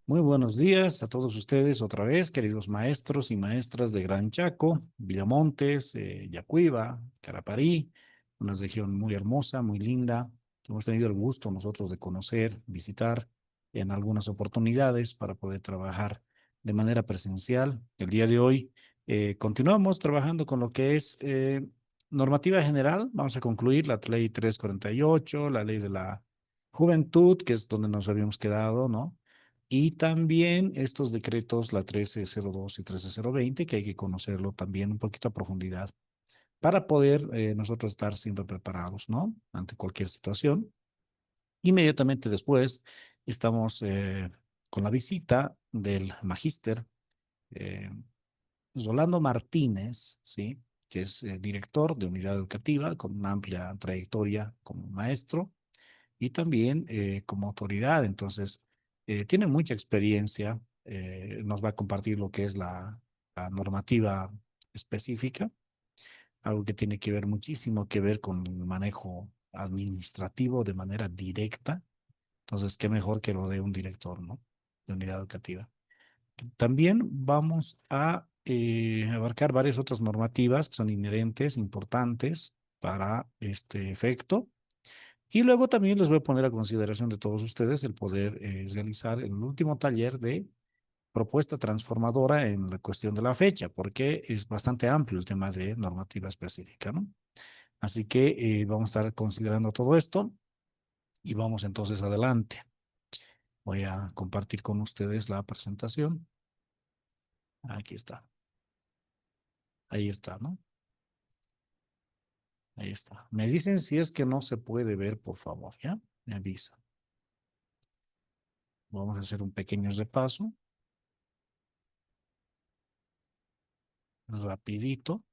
Muy buenos días a todos ustedes otra vez, queridos maestros y maestras de Gran Chaco, Villamontes, Yacuiba, Caraparí, una región muy hermosa, muy linda, que hemos tenido el gusto nosotros de conocer, visitar en algunas oportunidades para poder trabajar de manera presencial. El día de hoy continuamos trabajando con lo que es normativa general. Vamos a concluir la ley 348, la ley de la juventud, que es donde nos habíamos quedado, ¿no? Y también estos decretos, la 1302 y 13020, que hay que conocerlo también un poquito a profundidad para poder nosotros estar siempre preparados, ¿no? Ante cualquier situación. Inmediatamente después estamos con la visita del magíster eh, Rolando Martínez, ¿sí? Que es director de unidad educativa con una amplia trayectoria como maestro y también como autoridad. Entonces, tiene mucha experiencia, nos va a compartir lo que es la normativa específica, algo que tiene que ver muchísimo que ver con el manejo administrativo de manera directa. Entonces, qué mejor que lo de un director, ¿no? De unidad educativa. También vamos a abarcar varias otras normativas que son inherentes, importantes para este efecto. Y luego también les voy a poner a consideración de todos ustedes el poder realizar el último taller de propuesta transformadora en la cuestión de la fecha, porque es bastante amplio el tema de normativa específica, ¿no? Así que vamos a estar considerando todo esto y vamos entonces adelante. Voy a compartir con ustedes la presentación. Aquí está. Ahí está, ¿no? Ahí está. Me dicen si es que no se puede ver, por favor, ¿ya? Me avisa. Vamos a hacer un pequeño repaso, rapidito.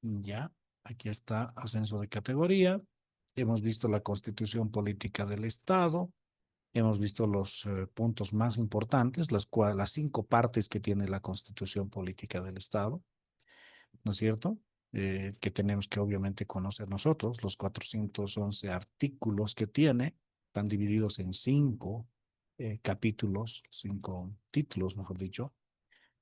Ya, aquí está ascenso de categoría. Hemos visto la constitución política del Estado. Hemos visto los puntos más importantes, las 5 partes que tiene la constitución política del Estado, ¿no es cierto? Que tenemos que obviamente conocer nosotros, los 411 artículos que tiene, están divididos en 5 capítulos, 5 títulos, mejor dicho,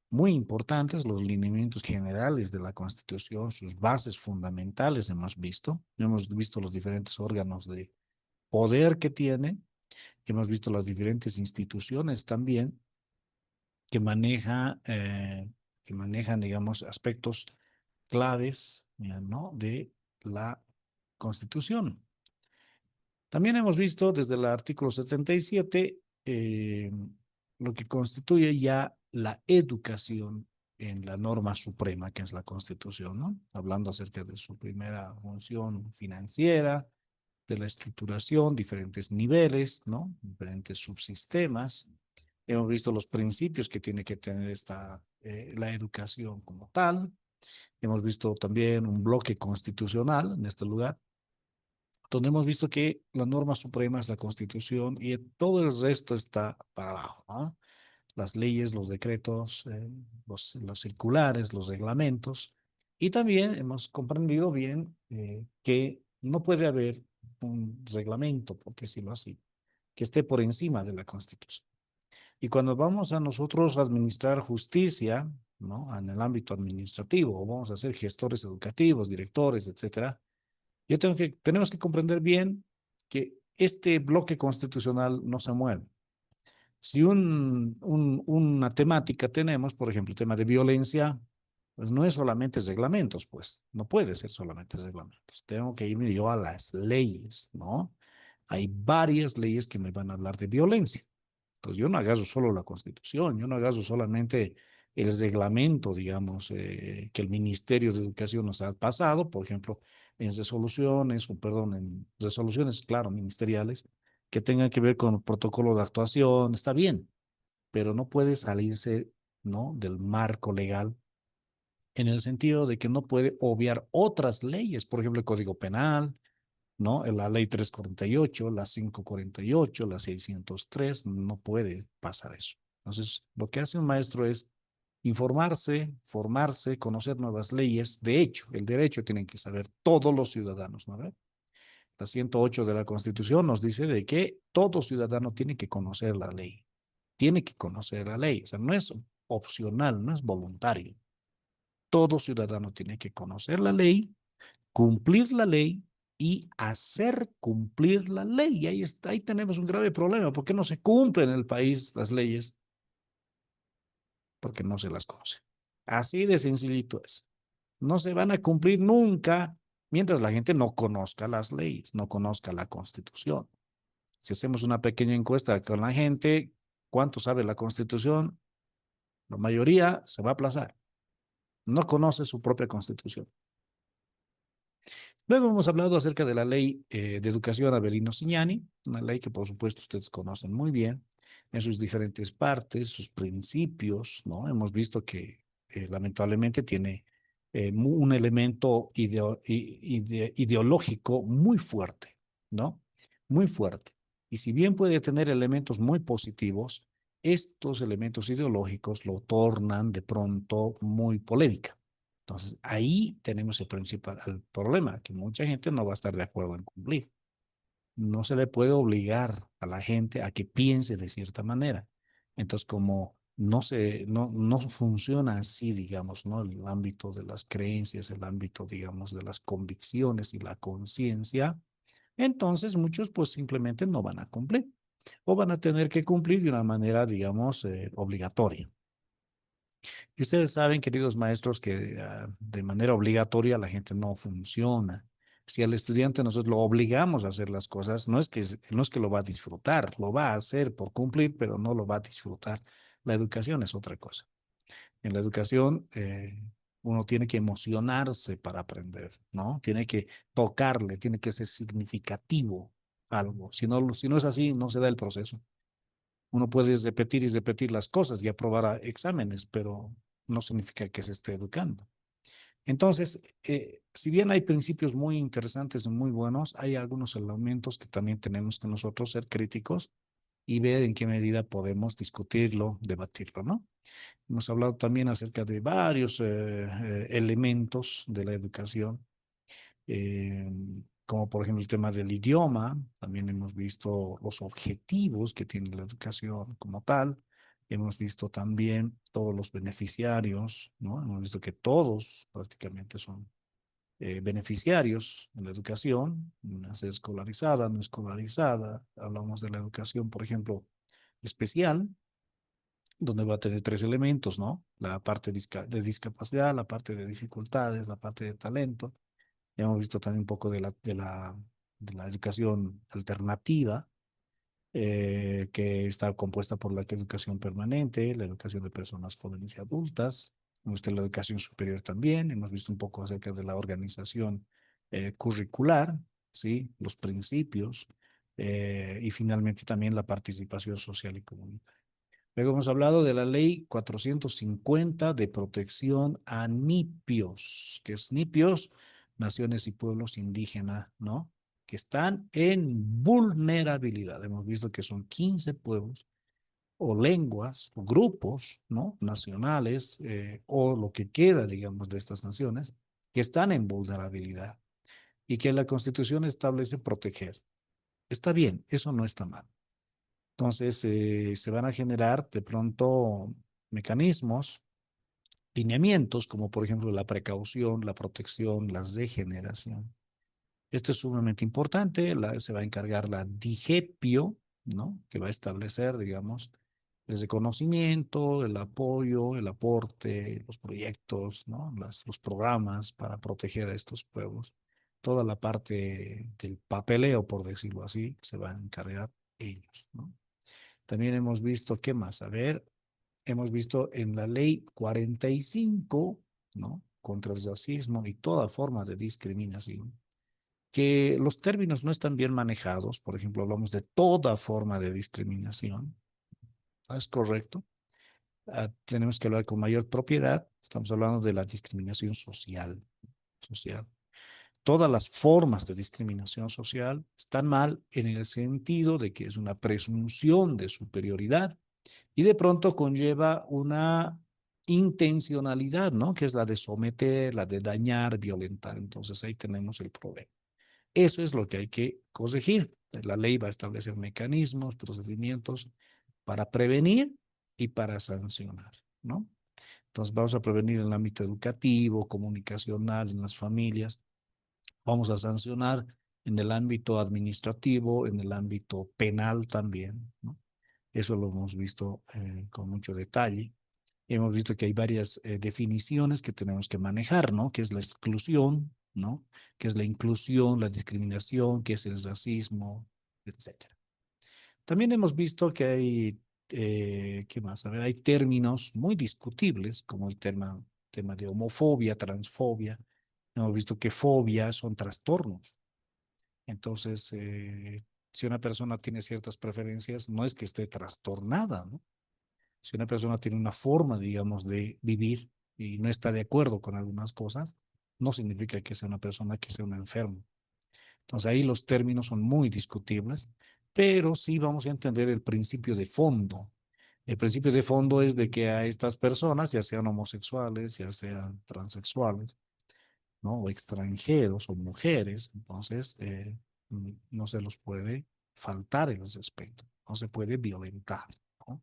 muy importantes, los lineamientos generales de la Constitución, sus bases fundamentales hemos visto los diferentes órganos de poder que tiene, hemos visto las diferentes instituciones también que que manejan, digamos, aspectos claves, ¿no? De la Constitución. También hemos visto desde el artículo 77 lo que constituye ya la educación en la norma suprema, que es la Constitución, ¿no? Hablando acerca de su primera función financiera, de la estructuración, diferentes niveles, ¿no? Diferentes subsistemas. Hemos visto los principios que tiene que tener la educación como tal. Hemos visto también un bloque constitucional en este lugar donde hemos visto que la norma suprema es la Constitución y todo el resto está para abajo, ¿no? Las leyes, los decretos, los circulares, los reglamentos. Y también hemos comprendido bien que no puede haber un reglamento, por decirlo así, que esté por encima de la Constitución. Y cuando vamos a nosotros a administrar justicia, ¿no? En el ámbito administrativo, o vamos a ser gestores educativos, directores, etcétera, tenemos que comprender bien que este bloque constitucional no se mueve. Si una temática tenemos, por ejemplo, el tema de violencia, pues no es solamente reglamentos, pues no puede ser solamente reglamentos. Tengo que irme yo a las leyes, ¿no? Hay varias leyes que me van a hablar de violencia. Entonces yo no agarro solo la Constitución, yo no agarro solamente el reglamento, digamos, que el Ministerio de Educación nos ha pasado, por ejemplo, en resoluciones, claro, ministeriales, que tengan que ver con el protocolo de actuación, está bien, pero no puede salirse, ¿no? Del marco legal en el sentido de que no puede obviar otras leyes, por ejemplo, el Código Penal, ¿no? La ley 348, la 548, la 603, no puede pasar eso. Entonces, lo que hace un maestro es informarse, formarse, conocer nuevas leyes. De hecho, el derecho tienen que saber todos los ciudadanos, ¿no? La 108 de la Constitución nos dice de que todo ciudadano tiene que conocer la ley. Tiene que conocer la ley. O sea, no es opcional, no es voluntario. Todo ciudadano tiene que conocer la ley, cumplir la ley y hacer cumplir la ley. Y ahí está, ahí tenemos un grave problema. ¿Por qué no se cumplen en el país las leyes? Porque no se las conoce. Así de sencillito es. No se van a cumplir nunca mientras la gente no conozca las leyes, no conozca la Constitución. Si hacemos una pequeña encuesta con la gente, ¿cuánto sabe la Constitución? La mayoría se va a aplazar. No conoce su propia Constitución. Luego hemos hablado acerca de la ley de educación Avelino Signani, una ley que por supuesto ustedes conocen muy bien en sus diferentes partes, sus principios, ¿no? Hemos visto que lamentablemente tiene un elemento ideológico muy fuerte, ¿no? Muy fuerte. Y si bien puede tener elementos muy positivos, estos elementos ideológicos lo tornan de pronto muy polémica. Entonces, ahí tenemos el principal el problema, que mucha gente no va a estar de acuerdo en cumplir. No se le puede obligar a la gente a que piense de cierta manera. Entonces, como no funciona así, digamos, ¿no? El ámbito de las creencias, el ámbito, digamos, de las convicciones y la conciencia, entonces muchos pues simplemente no van a cumplir o van a tener que cumplir de una manera, digamos, obligatoria. Y ustedes saben, queridos maestros, que de manera obligatoria la gente no funciona. Si al estudiante nosotros lo obligamos a hacer las cosas, no es que lo va a disfrutar, lo va a hacer por cumplir, pero no lo va a disfrutar. La educación es otra cosa. En la educación uno tiene que emocionarse para aprender, ¿no? Tiene que tocarle, tiene que ser significativo algo. Si no es así, no se da el proceso. Uno puede repetir y repetir las cosas y aprobar exámenes, pero no significa que se esté educando. Entonces, si bien hay principios muy interesantes y muy buenos, hay algunos elementos que también tenemos que nosotros ser críticos y ver en qué medida podemos discutirlo, debatirlo, ¿no? Hemos hablado también acerca de varios elementos de la educación eh, como por ejemplo el tema del idioma. También hemos visto los objetivos que tiene la educación como tal. Hemos visto también todos los beneficiarios, ¿no? Hemos visto que todos prácticamente son beneficiarios de la educación, una sea escolarizada, no escolarizada. Hablamos de la educación, por ejemplo, especial, donde va a tener tres elementos, ¿no? La parte de discapacidad, la parte de dificultades, la parte de talento. Ya hemos visto también un poco de la educación alternativa, que está compuesta por la educación permanente, la educación de personas jóvenes y adultas. Hemos visto la educación superior también. Hemos visto un poco acerca de la organización curricular, ¿sí? Los principios y finalmente también la participación social y comunitaria. Luego hemos hablado de la ley 450 de protección a nipios, que es nipios, naciones y pueblos indígenas, ¿no? Que están en vulnerabilidad. Hemos visto que son 15 pueblos o lenguas o grupos, ¿no? Nacionales o lo que queda, digamos, de estas naciones que están en vulnerabilidad y que la Constitución establece proteger. Está bien, eso no está mal. Entonces, se van a generar de pronto mecanismos, lineamientos, como por ejemplo la precaución, la protección, la regeneración. Esto es sumamente importante. Se va a encargar la DIGEPIO, ¿no? Que va a establecer, digamos, el reconocimiento, el apoyo, el aporte, los proyectos, ¿no? Los programas para proteger a estos pueblos. Toda la parte del papeleo, por decirlo así, se van a encargar ellos, ¿no? También hemos visto, ¿qué más? A ver, hemos visto en la ley 45, ¿no? Contra el racismo y toda forma de discriminación, que los términos no están bien manejados. Por ejemplo, hablamos de toda forma de discriminación. ¿Es correcto? Tenemos que hablar con mayor propiedad. Estamos hablando de la discriminación social. Social. Todas las formas de discriminación social están mal en el sentido de que es una presunción de superioridad y de pronto conlleva una intencionalidad, ¿no? Que es la de someter, la de dañar, violentar. Entonces ahí tenemos el problema. Eso es lo que hay que corregir. La ley va a establecer mecanismos, procedimientos para prevenir y para sancionar, ¿no? Entonces vamos a prevenir en el ámbito educativo, comunicacional, en las familias. Vamos a sancionar en el ámbito administrativo, en el ámbito penal también, ¿no? Eso lo hemos visto con mucho detalle. Hemos visto que hay varias definiciones que tenemos que manejar, ¿no? Que es la exclusión, ¿no? Que es la inclusión, la discriminación, que es el racismo, etcétera. También hemos visto que hay, ¿qué más? A ver, hay términos muy discutibles, como el tema de homofobia, transfobia. Hemos visto que fobia son trastornos. Entonces, si una persona tiene ciertas preferencias, no es que esté trastornada, ¿no? Si una persona tiene una forma, digamos, de vivir y no está de acuerdo con algunas cosas, no significa que sea una persona que sea un enfermo. Entonces ahí los términos son muy discutibles, pero sí vamos a entender el principio de fondo. El principio de fondo es de que a estas personas, ya sean homosexuales, ya sean transexuales, ¿no? O extranjeros o mujeres, entonces no se los puede faltar el respeto, no se puede violentar, ¿no?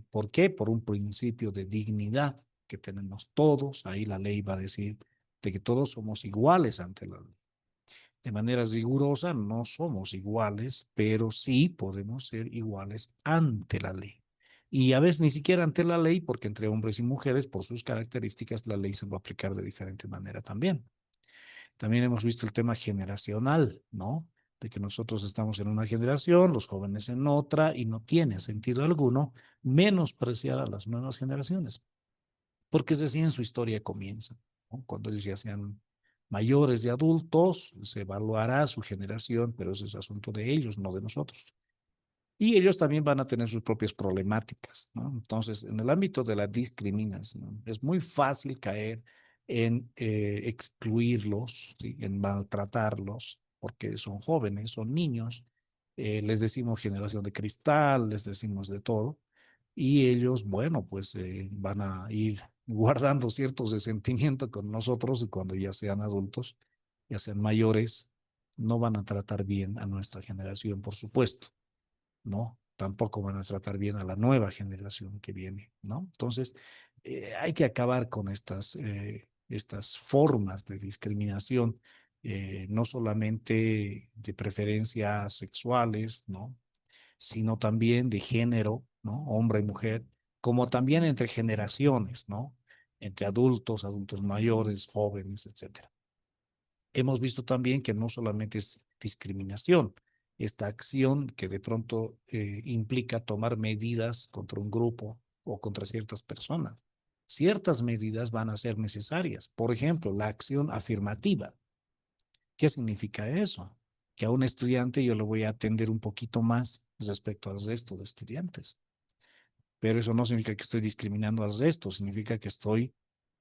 ¿Por qué? Por un principio de dignidad que tenemos todos. Ahí la ley va a decir de que todos somos iguales ante la ley. De manera rigurosa no somos iguales, pero sí podemos ser iguales ante la ley. Y a veces ni siquiera ante la ley, porque entre hombres y mujeres, por sus características, la ley se va a aplicar de diferente manera también. También hemos visto el tema generacional, ¿no? De que nosotros estamos en una generación, los jóvenes en otra, y no tiene sentido alguno menospreciar a las nuevas generaciones, porque recién su historia comienza, ¿no? Cuando ellos ya sean mayores de adultos, se evaluará su generación, pero ese es asunto de ellos, no de nosotros. Y ellos también van a tener sus propias problemáticas, ¿no? Entonces, en el ámbito de la discriminación, es muy fácil caer en excluirlos, ¿sí? En maltratarlos, porque son jóvenes, son niños. Les decimos generación de cristal, les decimos de todo. Y ellos, bueno, pues van a ir guardando ciertos resentimientos con nosotros y cuando ya sean adultos, ya sean mayores, no van a tratar bien a nuestra generación, por supuesto. ¿No? Tampoco van a tratar bien a la nueva generación que viene, ¿no? Entonces, hay que acabar con estas formas de discriminación, no solamente de preferencias sexuales, ¿no? Sino también de género, ¿no? Hombre y mujer, como también entre generaciones, ¿no? Entre adultos, adultos mayores, jóvenes, etcétera. Hemos visto también que no solamente es discriminación, esta acción que de pronto implica tomar medidas contra un grupo o contra ciertas personas. Ciertas medidas van a ser necesarias. Por ejemplo, la acción afirmativa. ¿Qué significa eso? Que a un estudiante yo le voy a atender un poquito más respecto al resto de estudiantes. Pero eso no significa que estoy discriminando al resto, significa que estoy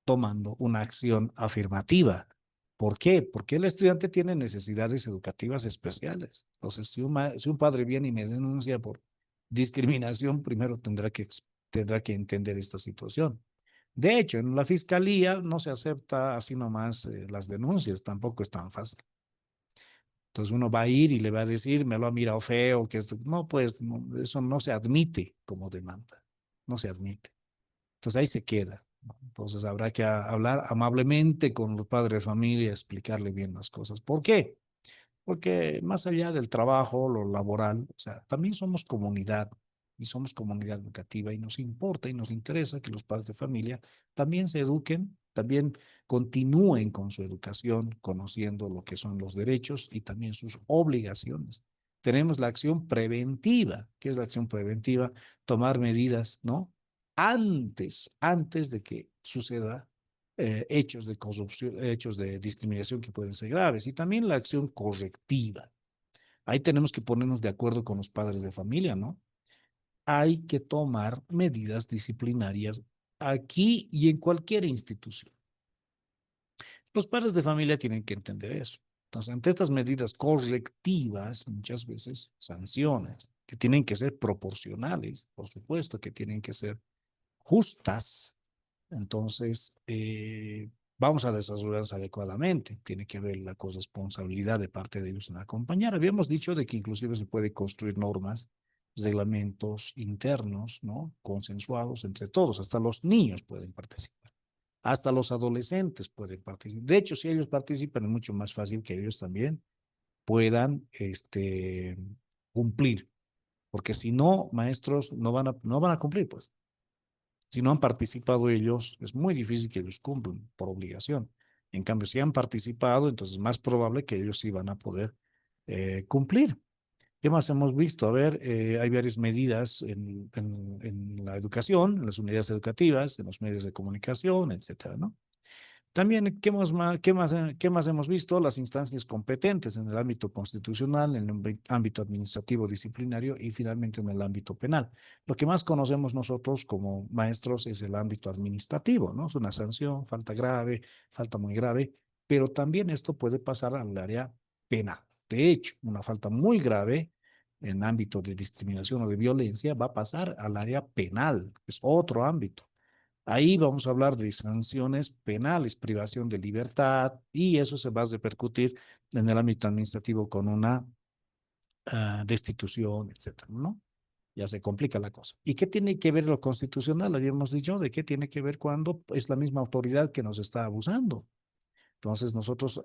tomando una acción afirmativa. ¿Por qué? Porque el estudiante tiene necesidades educativas especiales. Entonces, si un padre viene y me denuncia por discriminación, primero tendrá que entender esta situación. De hecho, en la fiscalía no se acepta así nomás las denuncias, tampoco es tan fácil. Entonces uno va a ir y le va a decir, me lo ha mirado feo, que esto, no, pues no, eso no se admite como demanda, no se admite. Entonces ahí se queda, ¿no? Entonces habrá que hablar amablemente con los padres de familia, explicarle bien las cosas. ¿Por qué? Porque más allá del trabajo, lo laboral, o sea, también somos comunidad y somos comunidad educativa y nos importa y nos interesa que los padres de familia también se eduquen, también continúen con su educación, conociendo lo que son los derechos y también sus obligaciones. Tenemos la acción preventiva. ¿Qué es la acción preventiva? Tomar medidas, ¿no? Antes de que suceda hechos de corrupción, hechos de discriminación que pueden ser graves y también la acción correctiva. Ahí tenemos que ponernos de acuerdo con los padres de familia, ¿no? Hay que tomar medidas disciplinarias aquí y en cualquier institución. Los padres de familia tienen que entender eso. Entonces, ante estas medidas correctivas, muchas veces sanciones, que tienen que ser proporcionales, por supuesto, que tienen que ser justas. Entonces, vamos a desarrollarlos adecuadamente. Tiene que haber la corresponsabilidad de parte de ellos en acompañar. Habíamos dicho de que inclusive se puede construir normas, reglamentos internos, ¿no? Consensuados entre todos. Hasta los niños pueden participar. Hasta los adolescentes pueden participar. De hecho, si ellos participan, es mucho más fácil que ellos también puedan cumplir. Porque si no, maestros no van a cumplir, pues. Si no han participado ellos, es muy difícil que ellos cumplan por obligación. En cambio, si han participado, entonces es más probable que ellos sí van a poder cumplir. ¿Qué más hemos visto? A ver, hay varias medidas en la educación, en las unidades educativas, en los medios de comunicación, etcétera, ¿no? También, qué más hemos visto? Las instancias competentes en el ámbito constitucional, en el ámbito administrativo disciplinario y finalmente en el ámbito penal. Lo que más conocemos nosotros como maestros es el ámbito administrativo, ¿no? Es una sanción, falta grave, falta muy grave, pero también esto puede pasar al área penal. De hecho, una falta muy grave en ámbito de discriminación o de violencia va a pasar al área penal, que es otro ámbito. Ahí vamos a hablar de sanciones penales, privación de libertad, y eso se va a repercutir en el ámbito administrativo con una destitución, etcétera, ¿no? Ya se complica la cosa. ¿Y qué tiene que ver lo constitucional? Habíamos dicho de qué tiene que ver cuando es la misma autoridad que nos está abusando. Entonces nosotros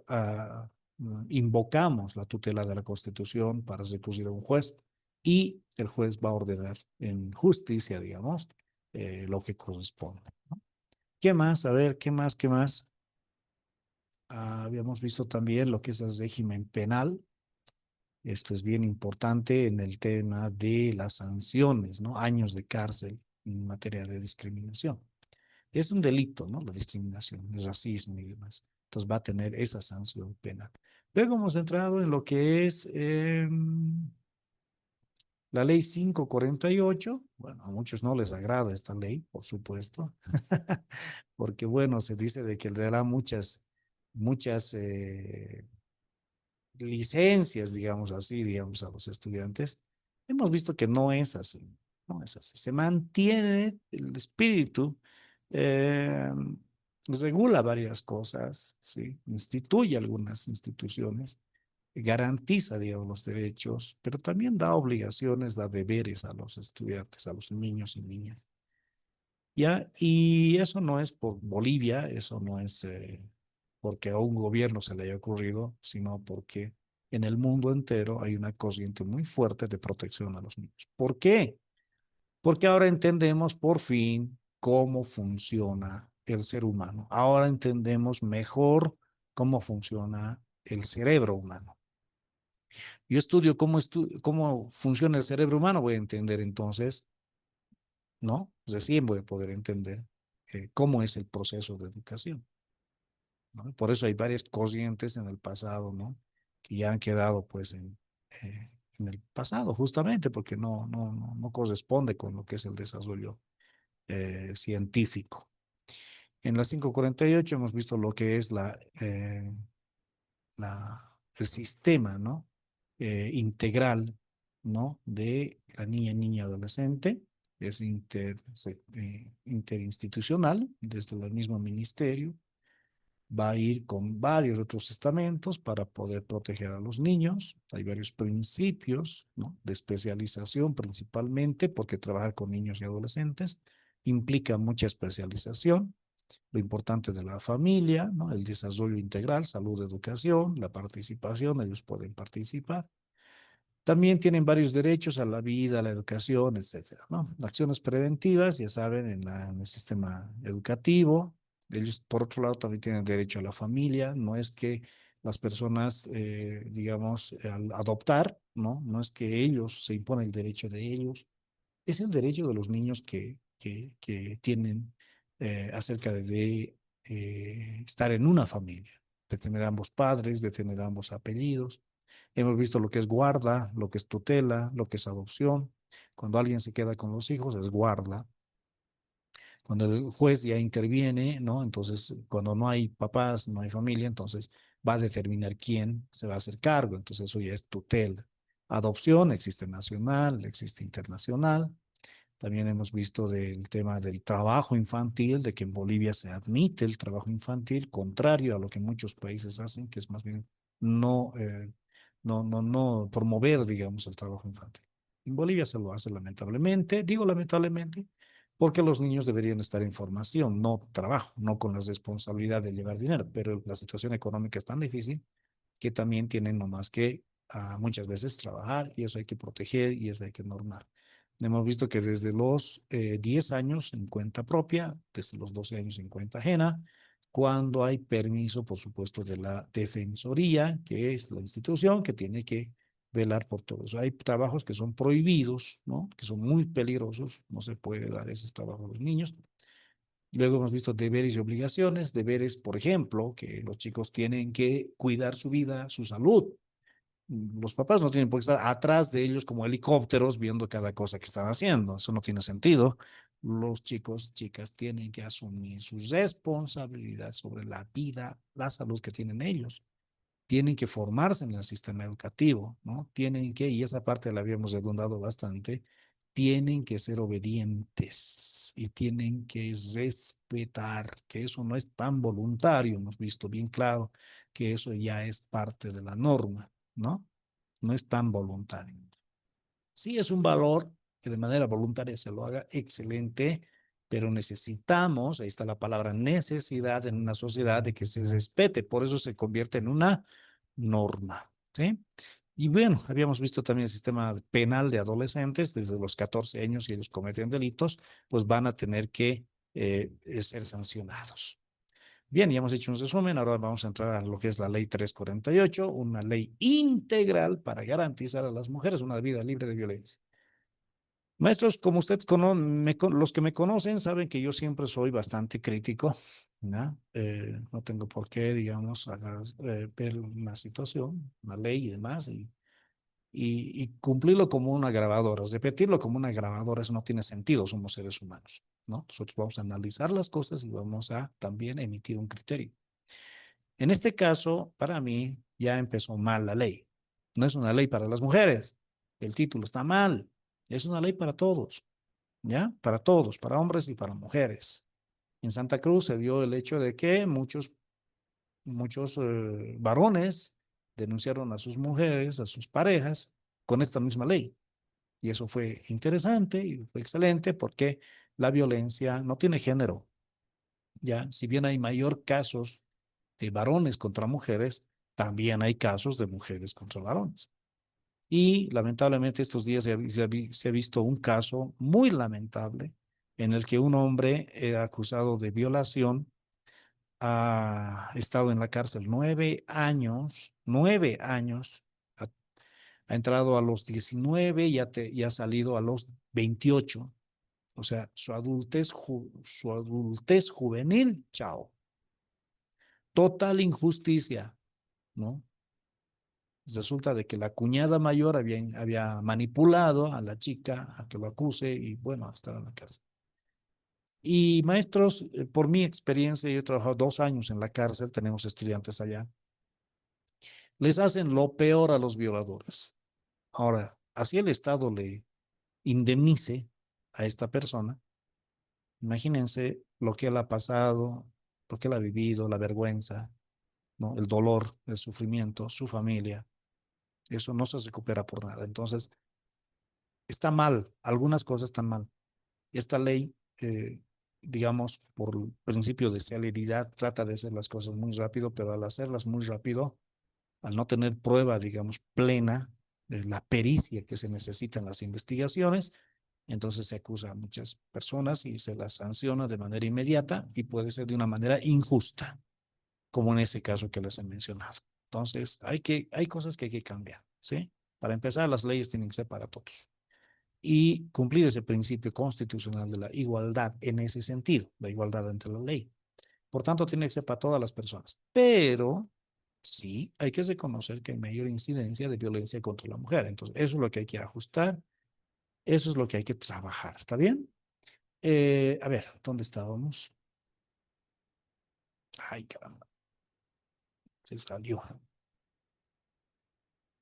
invocamos la tutela de la Constitución para recurrir a un juez y el juez va a ordenar en justicia, digamos, lo que corresponde. ¿Qué más? A ver, ¿qué más? ¿Qué más? Habíamos visto también lo que es el régimen penal. Esto es bien importante en el tema de las sanciones, ¿no? Años de cárcel en materia de discriminación. Es un delito, ¿no? La discriminación, el racismo y demás. Entonces va a tener esa sanción penal. Luego hemos entrado en lo que es la ley 548. Bueno, a muchos no les agrada esta ley, por supuesto, porque bueno, se dice de que le dará muchas licencias, digamos así, digamos, a los estudiantes. Hemos visto que no es así, no es así. Se mantiene el espíritu, eh, regula varias cosas, ¿sí? Instituye algunas instituciones, garantiza, digamos, los derechos, pero también da obligaciones, da deberes a los estudiantes, a los niños y niñas. ¿Ya? Y eso no es por Bolivia, eso no es porque a un gobierno se le haya ocurrido, sino porque en el mundo entero hay una corriente muy fuerte de protección a los niños. ¿Por qué? Porque ahora entendemos por fin cómo funciona el ser humano. Ahora entendemos mejor cómo funciona el cerebro humano. Yo estudio cómo funciona el cerebro humano, voy a entender entonces, ¿no? Recién voy a poder entender cómo es el proceso de educación, ¿no? Por eso hay varias corrientes en el pasado, ¿no? Que ya han quedado pues en el pasado, justamente porque no corresponde con lo que es el desarrollo científico. En la 548 hemos visto lo que es la, el sistema, ¿no? Integral, ¿no? De la niña adolescente, es interinstitucional, desde el mismo ministerio, va a ir con varios otros estamentos para poder proteger a los niños. Hay varios principios, ¿no? De especialización principalmente, porque trabajar con niños y adolescentes implica mucha especialización. Lo importante de la familia, ¿no? El desarrollo integral, salud, educación, la participación, ellos pueden participar. También tienen varios derechos a la vida, a la educación, etcétera, ¿no? Acciones preventivas, ya saben, en el sistema educativo. Ellos, por otro lado, también tienen derecho a la familia. No es que las personas, digamos, al adoptar, ¿no? No es que ellos se impone el derecho de ellos, es el derecho de los niños que tienen acerca de estar en una familia, de tener ambos padres, de tener ambos apellidos. Hemos visto lo que es guarda, lo que es tutela, lo que es adopción. Cuando alguien se queda con los hijos es guarda. Cuando el juez ya interviene, ¿no? Entonces, cuando no hay papás, no hay familia, entonces va a determinar quién se va a hacer cargo. Entonces, eso ya es tutela. Adopción existe nacional, existe internacional. También hemos visto del tema del trabajo infantil, de que en Bolivia se admite el trabajo infantil, contrario a lo que muchos países hacen, que es más bien no, no promover, digamos, el trabajo infantil. En Bolivia se lo hace lamentablemente, digo lamentablemente, porque los niños deberían estar en formación, no trabajo, no con la responsabilidad de llevar dinero, pero la situación económica es tan difícil que también tienen nomás que muchas veces trabajar y eso hay que proteger y eso hay que normar. Hemos visto que desde los 10 años en cuenta propia, desde los 12 años en cuenta ajena, cuando hay permiso, por supuesto, de la Defensoría, que es la institución que tiene que velar por todo eso. Hay trabajos que son prohibidos, ¿no? Que son muy peligrosos, no se puede dar esos trabajos a los niños. Luego hemos visto deberes y obligaciones. Deberes, por ejemplo, que los chicos tienen que cuidar su vida, su salud. Los papás no tienen por qué estar atrás de ellos como helicópteros viendo cada cosa que están haciendo. Eso no tiene sentido. Los chicos, chicas tienen que asumir su responsabilidad sobre la vida, la salud que tienen ellos. Tienen que formarse en el sistema educativo, ¿no? Tienen que, y esa parte la habíamos redundado bastante, tienen que ser obedientes y tienen que respetar, que eso no es tan voluntario, hemos visto bien claro que eso ya es parte de la norma, ¿no? No es tan voluntario. Sí es un valor que de manera voluntaria se lo haga excelente, pero necesitamos, ahí está la palabra necesidad en una sociedad de que se respete, por eso se convierte en una norma, ¿sí? Y bueno, habíamos visto también el sistema penal de adolescentes, desde los 14 años, si ellos cometen delitos, pues van a tener que ser sancionados. Bien, ya hemos hecho un resumen, ahora vamos a entrar a lo que es la ley 348, una ley integral para garantizar a las mujeres una vida libre de violencia. Maestros, como ustedes los que me conocen saben que yo siempre soy bastante crítico, ¿no? No tengo por qué, digamos, ver una situación, una ley y demás, y cumplirlo como una grabadora. Repetirlo como una grabadora, eso no tiene sentido, somos seres humanos, ¿no? Nosotros vamos a analizar las cosas y vamos a también emitir un criterio. En este caso, para mí, ya empezó mal la ley. No es una ley para las mujeres. El título está mal. Es una ley para todos, ¿ya? Para todos, para hombres y para mujeres. En Santa Cruz se dio el hecho de que muchos varones denunciaron a sus mujeres, a sus parejas, con esta misma ley. Y eso fue interesante y fue excelente porque la violencia no tiene género. Ya, si bien hay mayor casos de varones contra mujeres, también hay casos de mujeres contra varones. Y lamentablemente estos días se ha visto un caso muy lamentable en el que un hombre acusado de violación ha estado en la cárcel 9 años, ha entrado a los 19 y ha salido a los 28. O sea, su adultez juvenil, chao. Total injusticia, ¿no? Resulta de que la cuñada mayor había manipulado a la chica a que lo acuse y bueno, estaba en la cárcel. Y maestros, por mi experiencia, yo he trabajado 2 años en la cárcel, tenemos estudiantes allá, les hacen lo peor a los violadores. Ahora, así el Estado le indemnice a esta persona, imagínense lo que él ha pasado, lo que él ha vivido, la vergüenza, ¿no? El dolor, el sufrimiento, su familia. Eso no se recupera por nada. Entonces, está mal, algunas cosas están mal. Esta ley, digamos, por el principio de celeridad, trata de hacer las cosas muy rápido, pero al hacerlas muy rápido, al no tener prueba, digamos, plena de la pericia que se necesita en las investigaciones, entonces se acusa a muchas personas y se las sanciona de manera inmediata y puede ser de una manera injusta, como en ese caso que les he mencionado. Entonces, hay cosas que hay que cambiar, ¿sí? Para empezar, las leyes tienen que ser para todos y cumplir ese principio constitucional de la igualdad en ese sentido, la igualdad ante la ley. Por tanto, tiene que ser para todas las personas, pero sí hay que reconocer que hay mayor incidencia de violencia contra la mujer. Entonces, eso es lo que hay que ajustar, eso es lo que hay que trabajar, ¿está bien? A ver, ¿dónde estábamos? Ay, caramba, se salió.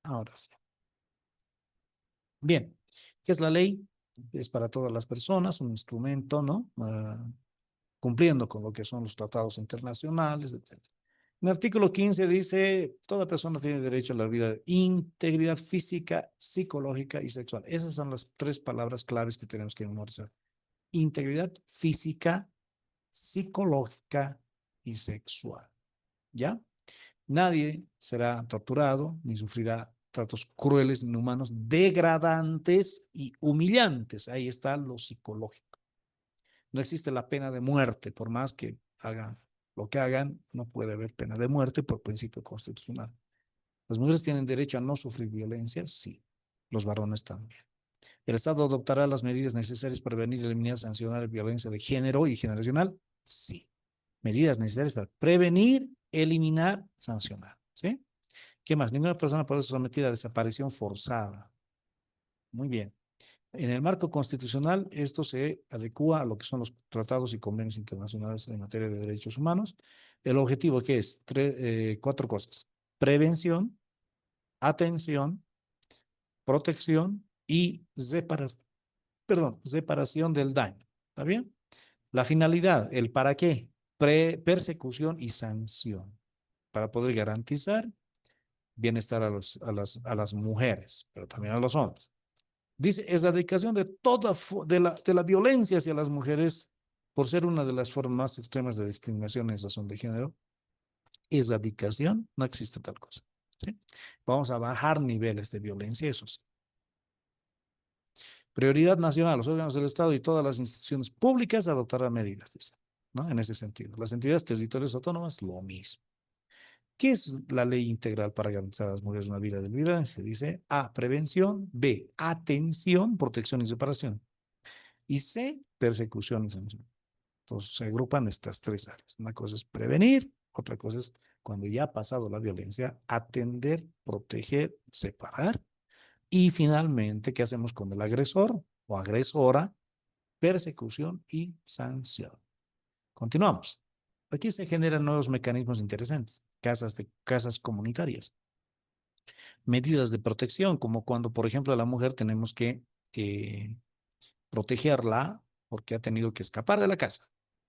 Ahora sí. Bien, ¿qué es la ley? es para todas las personas, un instrumento, ¿no? Cumpliendo con lo que son los tratados internacionales, etcétera. En el artículo 15 dice, toda persona tiene derecho a la vida de integridad física, psicológica y sexual. Esas son las tres palabras claves que tenemos que memorizar. Integridad física, psicológica y sexual. ¿Ya? Nadie será torturado ni sufrirá tratos crueles, inhumanos, degradantes y humillantes. Ahí está lo psicológico. No existe la pena de muerte, por más que hagan lo que hagan, no puede haber pena de muerte por principio constitucional. ¿Las mujeres tienen derecho a no sufrir violencia? Sí. Los varones también. ¿El Estado adoptará las medidas necesarias para prevenir, eliminar, sancionar la violencia de género y generacional? Sí. Medidas necesarias para prevenir, eliminar, sancionar. ¿Sí? ¿Qué más? Ninguna persona puede ser sometida a desaparición forzada. Muy bien. En el marco constitucional, esto se adecua a lo que son los tratados y convenios internacionales en materia de derechos humanos. El objetivo que es cuatro cosas: prevención, atención, protección y separación del daño. ¿Está bien? La finalidad, el para qué, persecución y sanción, para poder garantizar bienestar a las mujeres, pero también a los hombres. Dice, es la dedicación de toda de la violencia hacia las mujeres por ser una de las formas más extremas de discriminación en razón de género. Erradicación, no existe tal cosa. ¿Sí? Vamos a bajar niveles de violencia, eso sí. Prioridad nacional, los órganos del Estado y todas las instituciones públicas adoptarán medidas, dice, ¿no? En ese sentido. Las entidades territoriales autónomas, lo mismo. ¿Qué es la ley integral para garantizar a las mujeres una vida de violencia? Dice A, prevención; B, atención, protección y separación; y C, persecución y sanción. Entonces se agrupan estas tres áreas. Una cosa es prevenir, otra cosa es cuando ya ha pasado la violencia, atender, proteger, separar. Y finalmente, ¿qué hacemos con el agresor o agresora? Persecución y sanción. Continuamos. Aquí se generan nuevos mecanismos interesantes. Casas comunitarias. Medidas de protección, como cuando, por ejemplo, a la mujer tenemos que protegerla porque ha tenido que escapar de la casa.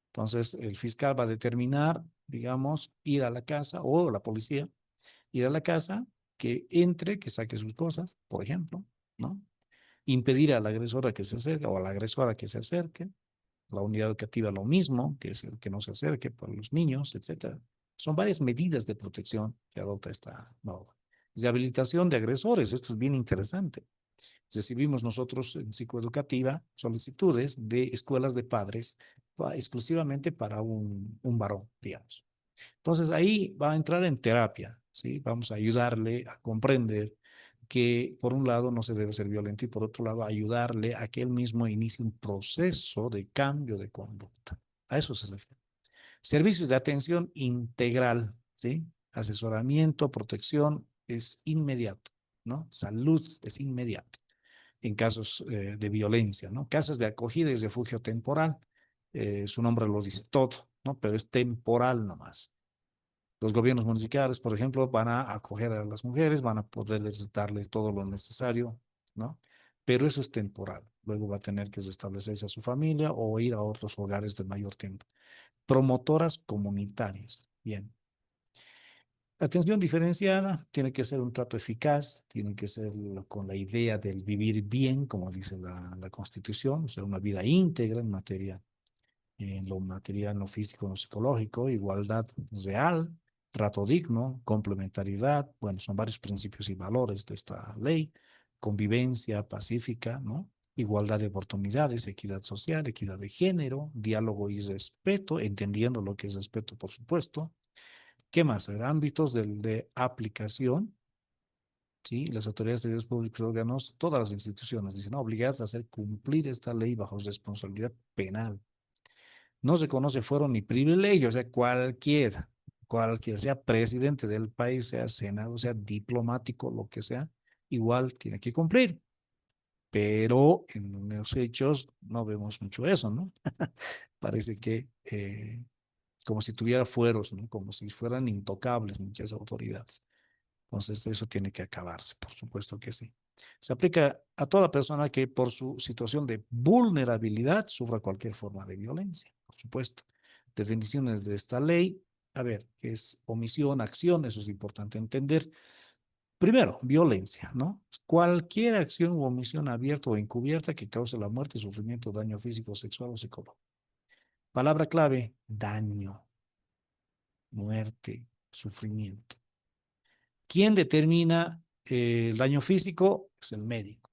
Entonces, el fiscal va a determinar, digamos, ir a la casa, o la policía, ir a la casa, que entre, que saque sus cosas, por ejemplo, ¿no? Impedir a la agresora que se acerque o a la agresora que se acerque. La unidad educativa lo mismo, que es el que no se acerque para los niños, etcétera. Son varias medidas de protección que adopta esta norma. Rehabilitación de agresores, esto es bien interesante. Recibimos nosotros en psicoeducativa solicitudes de escuelas de padres exclusivamente para un varón, digamos. Entonces ahí va a entrar en terapia, ¿sí? Vamos a ayudarle a comprender que por un lado no se debe ser violento y por otro lado ayudarle a que él mismo inicie un proceso de cambio de conducta. A eso se refiere. Servicios de atención integral, ¿sí? Asesoramiento, protección es inmediato, ¿no? Salud es inmediato en casos de violencia, ¿no? Casas de acogida y refugio temporal, su nombre lo dice todo, ¿no? Pero es temporal nomás. Los gobiernos municipales, por ejemplo, van a acoger a las mujeres, van a poder darle todo lo necesario, ¿no? Pero eso es temporal. Luego va a tener que restablecerse a su familia o ir a otros hogares de mayor tiempo. Promotoras comunitarias. Bien. Atención diferenciada, tiene que ser un trato eficaz, tiene que ser con la idea del vivir bien, como dice la Constitución, o sea, una vida íntegra en lo material, en lo físico, en lo psicológico, igualdad real, trato digno, complementariedad, bueno, son varios principios y valores de esta ley, convivencia pacífica, ¿no? Igualdad de oportunidades, equidad social, equidad de género, diálogo y respeto, entendiendo lo que es respeto, por supuesto. ¿Qué más? Ámbitos de aplicación, ¿sí? Las autoridades de servicios públicos, órganos, todas las instituciones dicen, ¿no?, obligadas a hacer cumplir esta ley bajo responsabilidad penal. No se conoce fuero ni privilegio, o sea, cualquiera, sea presidente del país, sea senado, sea diplomático, lo que sea, igual tiene que cumplir. Pero en los hechos no vemos mucho eso, ¿no? Parece que como si tuviera fueros, ¿no? Como si fueran intocables muchas autoridades. Entonces, eso tiene que acabarse, por supuesto que sí. Se aplica a toda persona que por su situación de vulnerabilidad sufra cualquier forma de violencia, por supuesto. Definiciones de esta ley, a ver, ¿qué es omisión, acción? Eso es importante entender. Primero, violencia, ¿no? Cualquier acción u omisión abierta o encubierta que cause la muerte, sufrimiento, daño físico, sexual o psicológico. Palabra clave, daño, muerte, sufrimiento. ¿Quién determina el daño físico? Es el médico.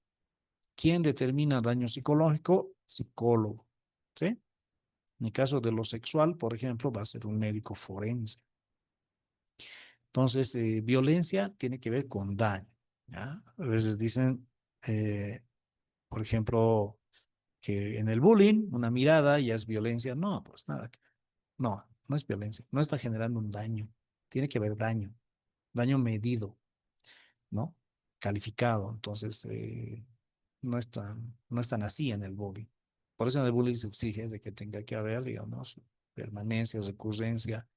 ¿Quién determina daño psicológico? Psicólogo. ¿Sí? En el caso de lo sexual, por ejemplo, va a ser un médico forense. Entonces, violencia tiene que ver con daño. ¿Ya? A veces dicen, por ejemplo, que en el bullying una mirada ya es violencia. No, pues nada. No, no es violencia. No está generando un daño. Tiene que haber daño. Daño medido, ¿no? Calificado. Entonces, no es tan así en el bullying. Por eso en el bullying se exige de que tenga que haber, digamos, permanencia, recurrencia,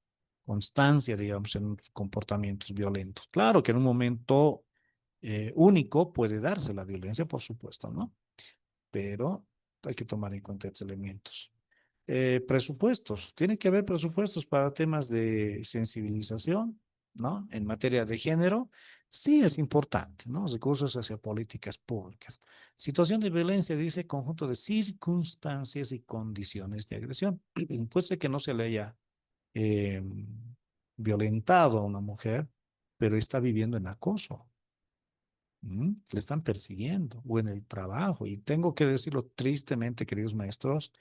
constancia, digamos, en comportamientos violentos. Claro que en un momento único puede darse la violencia, por supuesto, ¿no? Pero hay que tomar en cuenta estos elementos. Presupuestos. Tiene que haber presupuestos para temas de sensibilización, ¿no? En materia de género, sí es importante, ¿no? Recursos hacia políticas públicas. Situación de violencia dice conjunto de circunstancias y condiciones de agresión. Puede ser que no se le haya eh, violentado a una mujer, pero está viviendo en acoso. Le están persiguiendo o en el trabajo. Y tengo que decirlo tristemente, queridos maestros,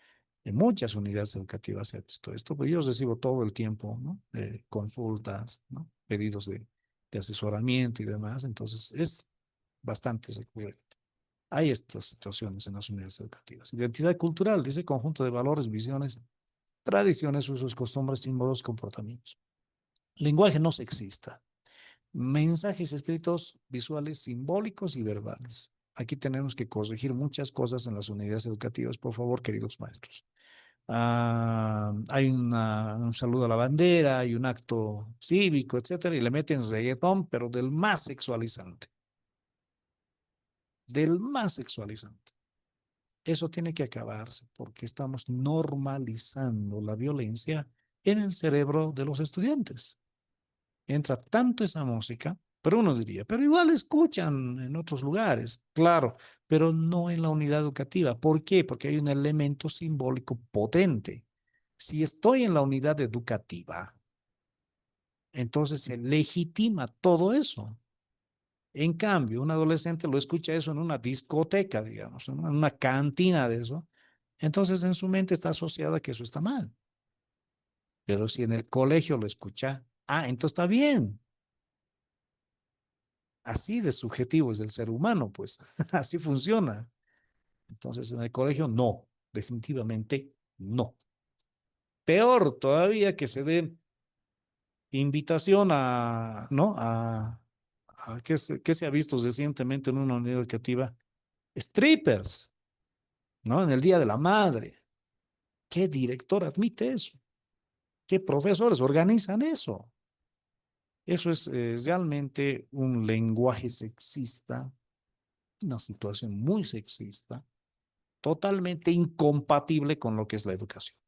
en muchas unidades educativas se ha visto esto, pero yo recibo todo el tiempo, ¿no? Consultas, ¿no? Pedidos de asesoramiento y demás. Entonces, es bastante recurrente. Hay estas situaciones en las unidades educativas. Identidad cultural, dice conjunto de valores, visiones, tradiciones, usos, costumbres, símbolos, comportamientos. Lenguaje no sexista. Mensajes escritos, visuales, simbólicos y verbales. Aquí tenemos que corregir muchas cosas en las unidades educativas, por favor, queridos maestros. Hay un saludo a la bandera, hay un acto cívico, etcétera, y le meten reggaetón, pero del más sexualizante. Del más sexualizante. Eso tiene que acabarse porque estamos normalizando la violencia en el cerebro de los estudiantes. Entra tanto esa música, pero uno diría, pero igual escuchan en otros lugares, claro, pero no en la unidad educativa. ¿Por qué? Porque hay un elemento simbólico potente. Si estoy en la unidad educativa, entonces se legitima todo eso. En cambio, un adolescente lo escucha eso en una discoteca, digamos, en una cantina de eso, entonces en su mente está asociada que eso está mal. Pero si en el colegio lo escucha, entonces está bien. Así de subjetivo es el ser humano, pues así funciona. Entonces, en el colegio, no, definitivamente no. Peor todavía que se dé invitación a, ¿no? A ¿qué se ha visto recientemente en una unidad educativa? Strippers, ¿no? En el Día de la Madre. ¿Qué director admite eso? ¿Qué profesores organizan eso? Eso es realmente un lenguaje sexista, una situación muy sexista totalmente incompatible con lo que es la educación,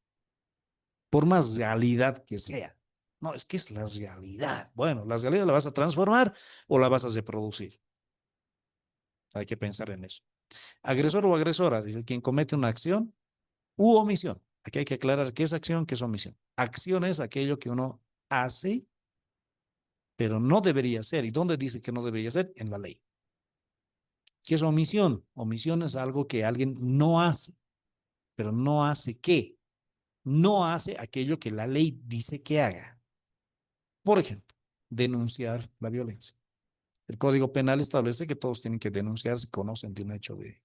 por más realidad que sea. No, es que es la realidad. Bueno, la realidad la vas a transformar o la vas a reproducir. Hay que pensar en eso. Agresor o agresora, dice quien comete una acción u omisión. Aquí hay que aclarar qué es acción, qué es omisión. Acción es aquello que uno hace, pero no debería ser. ¿Y dónde dice que no debería ser? En la ley. ¿Qué es omisión? Omisión es algo que alguien no hace, pero no hace qué. No hace aquello que la ley dice que haga. Por ejemplo, denunciar la violencia. El Código Penal establece que todos tienen que denunciar si conocen de un hecho de...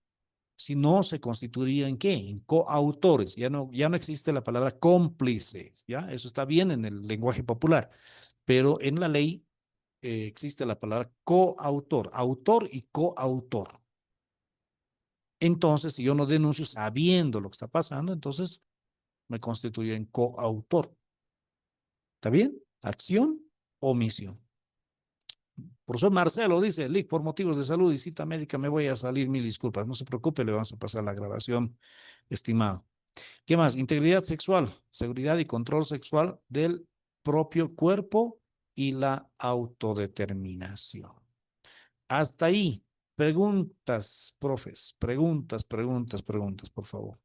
Si no, se constituiría en qué? En coautores. Ya no existe la palabra cómplices, ¿ya? Eso está bien en el lenguaje popular, pero en la ley existe la palabra coautor, autor y coautor. Entonces, si yo no denuncio sabiendo lo que está pasando, entonces me constituyo en coautor. ¿Está bien? Acción, omisión. Profesor Marcelo dice, Lick, por motivos de salud y cita médica me voy a salir, mil disculpas. No se preocupe, le vamos a pasar la grabación, estimado. ¿Qué más? Integridad sexual, seguridad y control sexual del propio cuerpo y la autodeterminación. Hasta ahí. Preguntas, profes. Preguntas, por favor.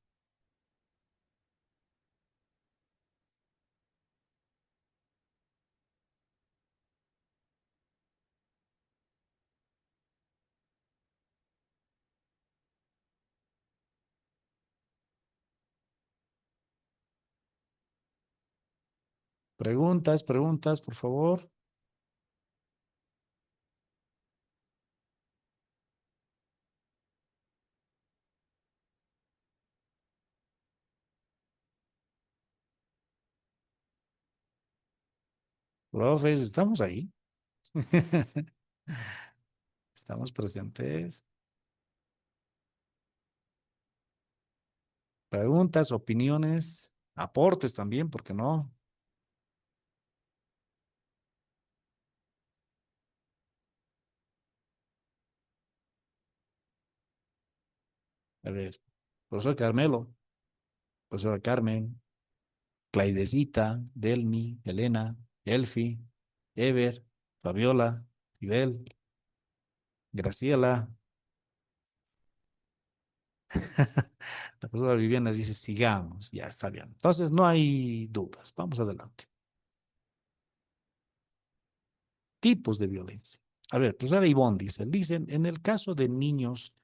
Preguntas, por favor. Profes, estamos ahí. Estamos presentes. Preguntas, opiniones, aportes también, ¿por qué no? A ver, profesor Carmelo, profesora Carmen, Claidecita, Delmi, Elena, Elfi, Ever, Fabiola, Fidel, Graciela. La profesora Viviana dice, sigamos, ya está bien. Entonces, no hay dudas. Vamos adelante. Tipos de violencia. A ver, profesora Ivonne dicen, en el caso de niños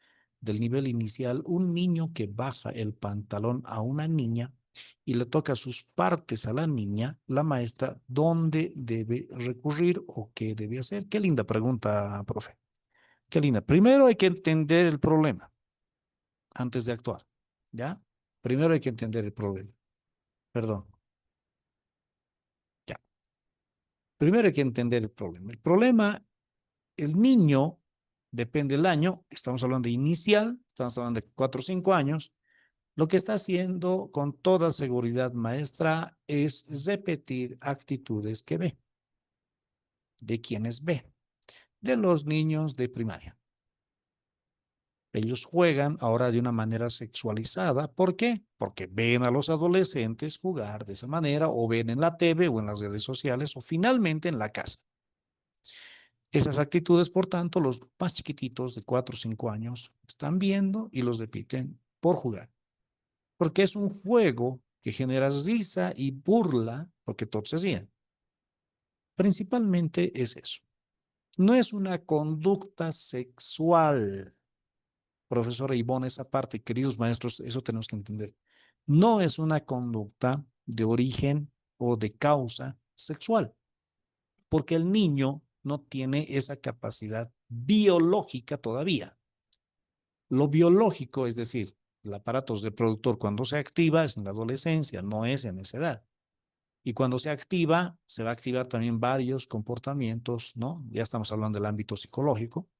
del nivel inicial, un niño que baja el pantalón a una niña y le toca sus partes a la niña, la maestra, ¿dónde debe recurrir o qué debe hacer? Qué linda pregunta, profe. Qué linda. Primero hay que entender el problema antes de actuar, ¿ya? Primero hay que entender el problema. Perdón, ya. Primero hay que entender el problema. El problema, el niño, depende del año, estamos hablando de inicial, estamos hablando de 4 o 5 años, lo que está haciendo con toda seguridad maestra es repetir actitudes que ve, de quienes ve, de los niños de primaria. Ellos juegan ahora de una manera sexualizada. ¿Por qué? Porque ven a los adolescentes jugar de esa manera o ven en la TV o en las redes sociales o finalmente en la casa. Esas actitudes, por tanto, los más chiquititos de 4 o 5 años están viendo y los repiten por jugar. Porque es un juego que genera risa y burla, porque todos se ríen. Principalmente es eso. No es una conducta sexual. Profesora Ivonne, esa parte, queridos maestros, eso tenemos que entender. No es una conducta de origen o de causa sexual, porque el niño no tiene esa capacidad biológica todavía. Lo biológico, es decir, el aparato reproductor cuando se activa es en la adolescencia, no es en esa edad. Y cuando se activa, se va a activar también varios comportamientos, ¿no? Ya estamos hablando del ámbito psicológico,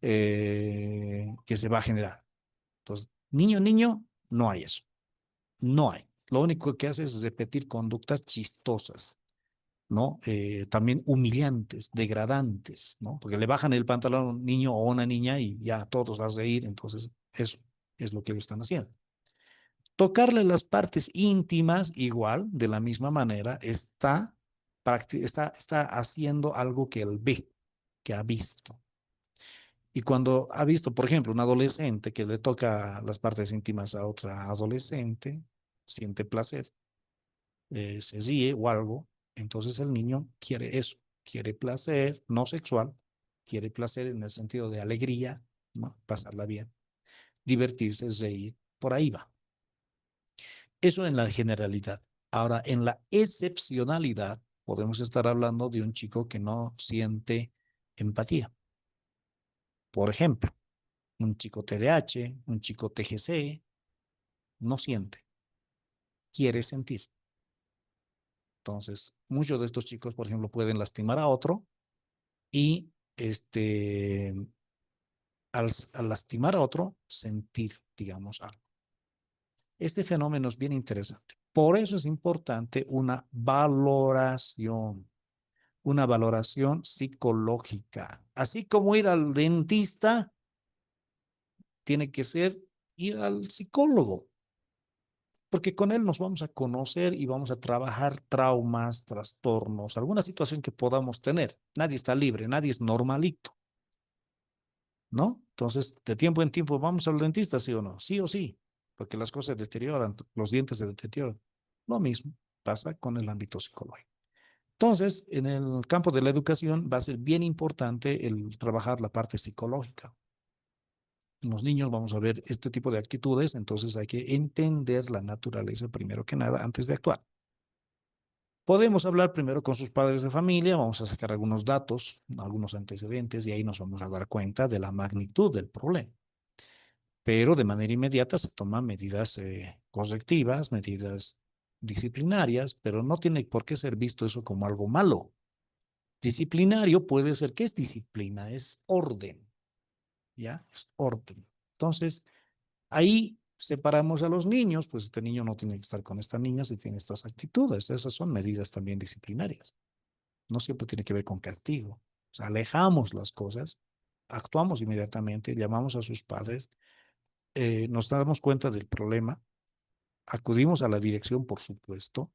que se va a generar. Entonces, niño, no hay eso. No hay. Lo único que hace es repetir conductas chistosas, ¿no? También humillantes, degradantes, ¿no? Porque le bajan el pantalón a un niño o a una niña y ya todos van a reír. Entonces, eso es lo que ellos están haciendo. Tocarle las partes íntimas, igual, de la misma manera, está haciendo algo que él ve, que ha visto. Y cuando ha visto, por ejemplo, un adolescente que le toca las partes íntimas a otra adolescente, siente placer, se ríe o algo, entonces el niño quiere eso, quiere placer, no sexual, quiere placer en el sentido de alegría, ¿no? Pasarla bien, divertirse, reír, por ahí va. Eso en la generalidad. Ahora, en la excepcionalidad, podemos estar hablando de un chico que no siente empatía. Por ejemplo, un chico TDAH, un chico TGC, no siente, quiere sentir. Entonces, muchos de estos chicos, por ejemplo, pueden lastimar a otro y al lastimar a otro, sentir, digamos, algo. Este fenómeno es bien interesante. Por eso es importante una valoración. una valoración psicológica. Así como ir al dentista, tiene que ser ir al psicólogo, porque con él nos vamos a conocer y vamos a trabajar traumas, trastornos, alguna situación que podamos tener. Nadie está libre, nadie es normalito, ¿no? Entonces, de tiempo en tiempo vamos al dentista, ¿sí o no? Sí o sí, porque las cosas se deterioran, los dientes se deterioran. Lo mismo pasa con el ámbito psicológico. Entonces, en el campo de la educación va a ser bien importante el trabajar la parte psicológica. En los niños vamos a ver este tipo de actitudes, entonces hay que entender la naturaleza primero que nada antes de actuar. Podemos hablar primero con sus padres de familia, vamos a sacar algunos datos, algunos antecedentes y ahí nos vamos a dar cuenta de la magnitud del problema. Pero de manera inmediata se toman medidas correctivas, medidas disciplinarias, pero no tiene por qué ser visto eso como algo malo. Disciplinario puede ser, ¿qué es disciplina? Es orden, ¿ya? Es orden. Entonces, ahí separamos a los niños, pues este niño no tiene que estar con esta niña si tiene estas actitudes. Esas son medidas también disciplinarias. No siempre tiene que ver con castigo. O sea, alejamos las cosas, actuamos inmediatamente, llamamos a sus padres, nos damos cuenta del problema, acudimos a la dirección, por supuesto,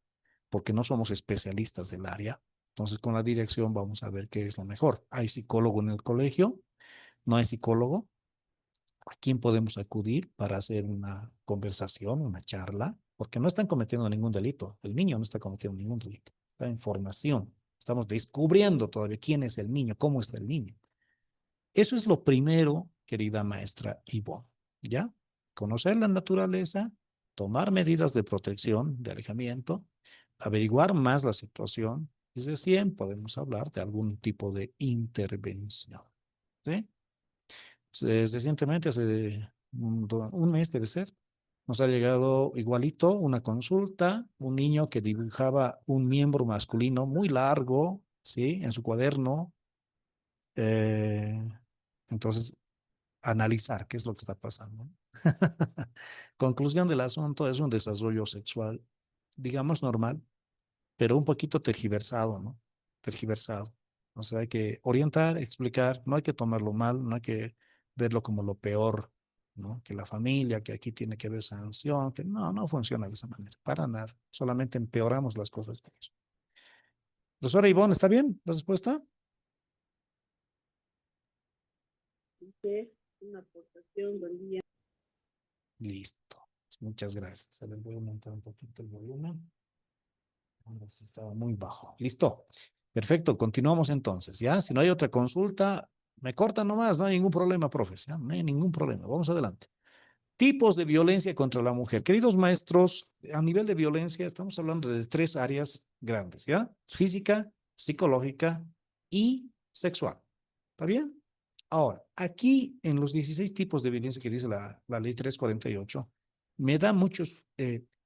porque no somos especialistas del área. Entonces, con la dirección vamos a ver qué es lo mejor. ¿Hay psicólogo en el colegio? ¿No hay psicólogo? ¿A quién podemos acudir para hacer una conversación, una charla? Porque no están cometiendo ningún delito. El niño no está cometiendo ningún delito. Está en formación. Estamos descubriendo todavía quién es el niño, cómo está el niño. Eso es lo primero, querida maestra Ivonne. ¿Ya? Conocer la naturaleza, tomar medidas de protección, de alejamiento, averiguar más la situación. Y recién podemos hablar de algún tipo de intervención. ¿Sí? Recientemente, hace un mes debe ser, nos ha llegado igualito una consulta, un niño que dibujaba un miembro masculino muy largo, ¿sí? En su cuaderno. Eh, entonces, analizar qué es lo que está pasando. Conclusión del asunto, es un desarrollo sexual, digamos normal, pero un poquito tergiversado, ¿no? Tergiversado. O sea, hay que orientar, explicar, no hay que tomarlo mal, no hay que verlo como lo peor, ¿no? Que la familia, que aquí tiene que haber sanción, que no, no funciona de esa manera, para nada. Solamente empeoramos las cosas con eso. Profesora Ivonne, ¿está bien la respuesta? Una aportación, buen día. Listo. Muchas gracias. A ver, voy a aumentar un poquito el volumen. Ahora sí estaba muy bajo. Listo. Perfecto. Continuamos entonces, ¿ya? Si no hay otra consulta, me cortan nomás. No hay ningún problema, profe. ¿Ya? No hay ningún problema. Vamos adelante. Tipos de violencia contra la mujer. Queridos maestros, a nivel de violencia estamos hablando de tres áreas grandes, ¿ya? Física, psicológica y sexual. ¿Está bien? Ahora, aquí en los 16 tipos de violencia que dice la ley 348, me da muchos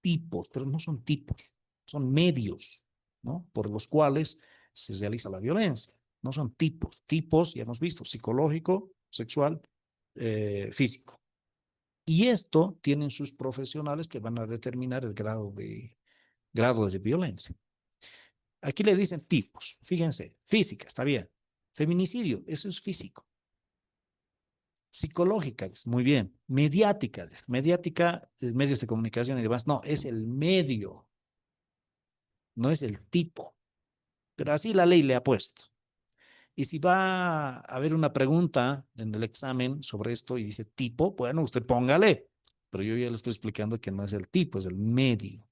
tipos, pero no son tipos, son medios, ¿no? Por los cuales se realiza la violencia. No son tipos. Tipos, ya hemos visto, psicológico, sexual, físico. Y esto tienen sus profesionales que van a determinar el grado de violencia. Aquí le dicen tipos, fíjense, física, está bien. Feminicidio, eso es físico. Psicológica, muy bien. Mediática, mediática, medios de comunicación y demás. No, es el medio, no es el tipo. Pero así la ley le ha puesto. Y si va a haber una pregunta en el examen sobre esto y dice tipo, bueno, usted póngale. Pero yo ya le estoy explicando que no es el tipo, es el medio.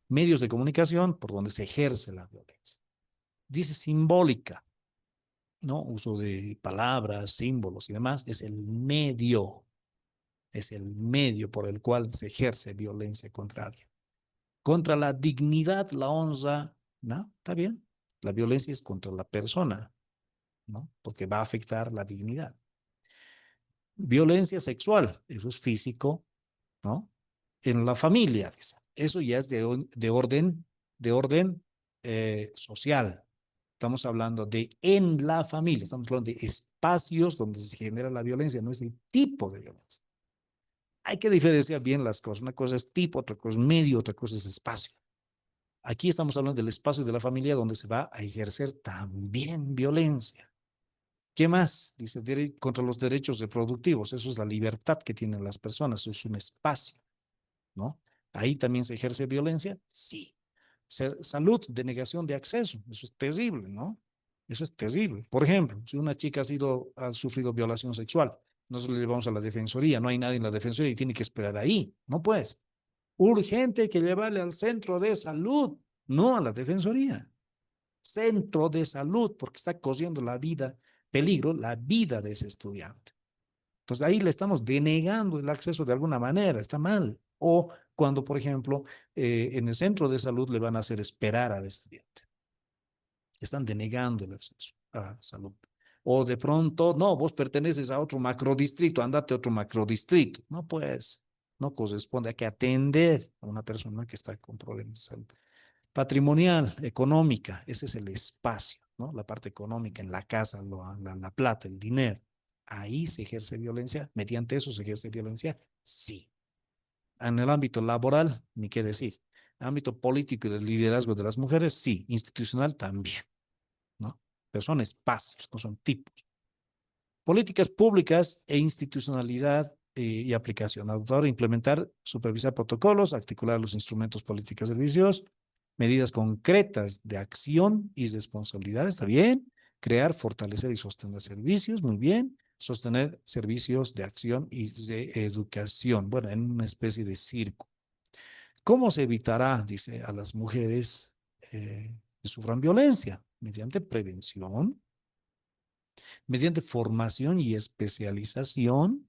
Medios de comunicación por donde se ejerce la violencia. Dice simbólica, ¿no? Uso de palabras, símbolos y demás, es el medio por el cual se ejerce violencia contra alguien. Contra la dignidad, la honra, ¿no? ¿Está bien? La violencia es contra la persona, ¿no? Porque va a afectar la dignidad. Violencia sexual, eso es físico, ¿no? En la familia, dice. Eso ya es de orden social. Estamos hablando de en la familia, estamos hablando de espacios donde se genera la violencia, no es el tipo de violencia. Hay que diferenciar bien las cosas. Una cosa es tipo, otra cosa es medio, otra cosa es espacio. Aquí estamos hablando del espacio de la familia donde se va a ejercer también violencia. ¿Qué más? Dice, contra los derechos reproductivos. Eso es la libertad que tienen las personas. Eso es un espacio, ¿no? Ahí también se ejerce violencia. Sí. Salud, denegación de acceso. Eso es terrible, ¿no? Eso es terrible. Por ejemplo, si una chica ha sufrido violación sexual, nosotros le llevamos a la defensoría, no hay nadie en la defensoría y tiene que esperar ahí. No puedes. Urgente que llevarle al centro de salud, no a la defensoría. Centro de salud, porque está corriendo peligro la vida de ese estudiante. Entonces ahí le estamos denegando el acceso de alguna manera, está mal. O cuando, por ejemplo, en el centro de salud le van a hacer esperar al estudiante. Están denegando el acceso a salud. O de pronto, no, vos perteneces a otro macrodistrito, andate a otro macrodistrito. No, pues, no corresponde. Hay que atender a una persona que está con problemas de salud. Patrimonial, económica, ese es el espacio, ¿no? La parte económica en la casa, la plata, el dinero. Ahí se ejerce violencia. ¿Mediante eso se ejerce violencia? Sí. En el ámbito laboral, ni qué decir. Ámbito político y del liderazgo de las mujeres, sí. Institucional también, ¿no? Pero son espacios, no son tipos. Políticas públicas e institucionalidad y aplicación. Adoptar, implementar, supervisar protocolos, articular los instrumentos políticos servicios, medidas concretas de acción y responsabilidad, está bien. Crear, fortalecer y sostener servicios, muy bien. Sostener servicios de acción y de educación, bueno, en una especie de circo. ¿Cómo se evitará, dice, a las mujeres que sufran violencia? Mediante prevención, mediante formación y especialización.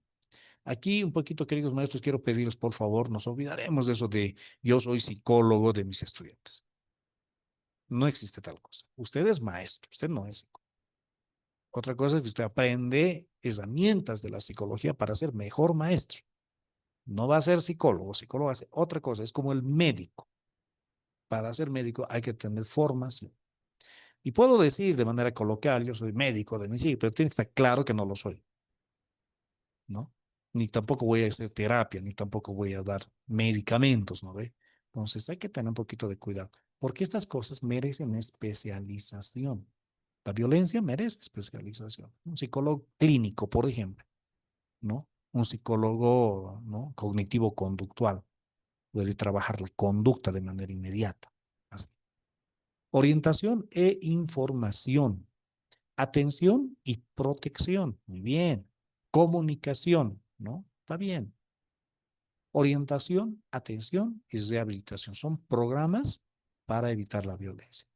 Aquí un poquito, queridos maestros, quiero pedirles, por favor, nos olvidaremos de eso de yo soy psicólogo de mis estudiantes. No existe tal cosa. Usted es maestro, usted no es psicólogo. Otra cosa es que usted aprende herramientas de la psicología para ser mejor maestro. No va a ser psicólogo, psicólogo hace otra cosa, es como el médico. Para ser médico hay que tener formación. Y puedo decir de manera coloquial, yo soy médico de mi sí, pero tiene que estar claro que no lo soy. ¿No? Ni tampoco voy a hacer terapia, ni tampoco voy a dar medicamentos, ¿no ve? Entonces hay que tener un poquito de cuidado, porque estas cosas merecen especialización. La violencia merece especialización. Un psicólogo clínico, por ejemplo, ¿no? Un psicólogo, ¿no? Cognitivo-conductual puede trabajar la conducta de manera inmediata. Así. Orientación e información. Atención y protección. Muy bien. Comunicación, ¿no? Está bien. Orientación, atención y rehabilitación. Son programas para evitar la violencia.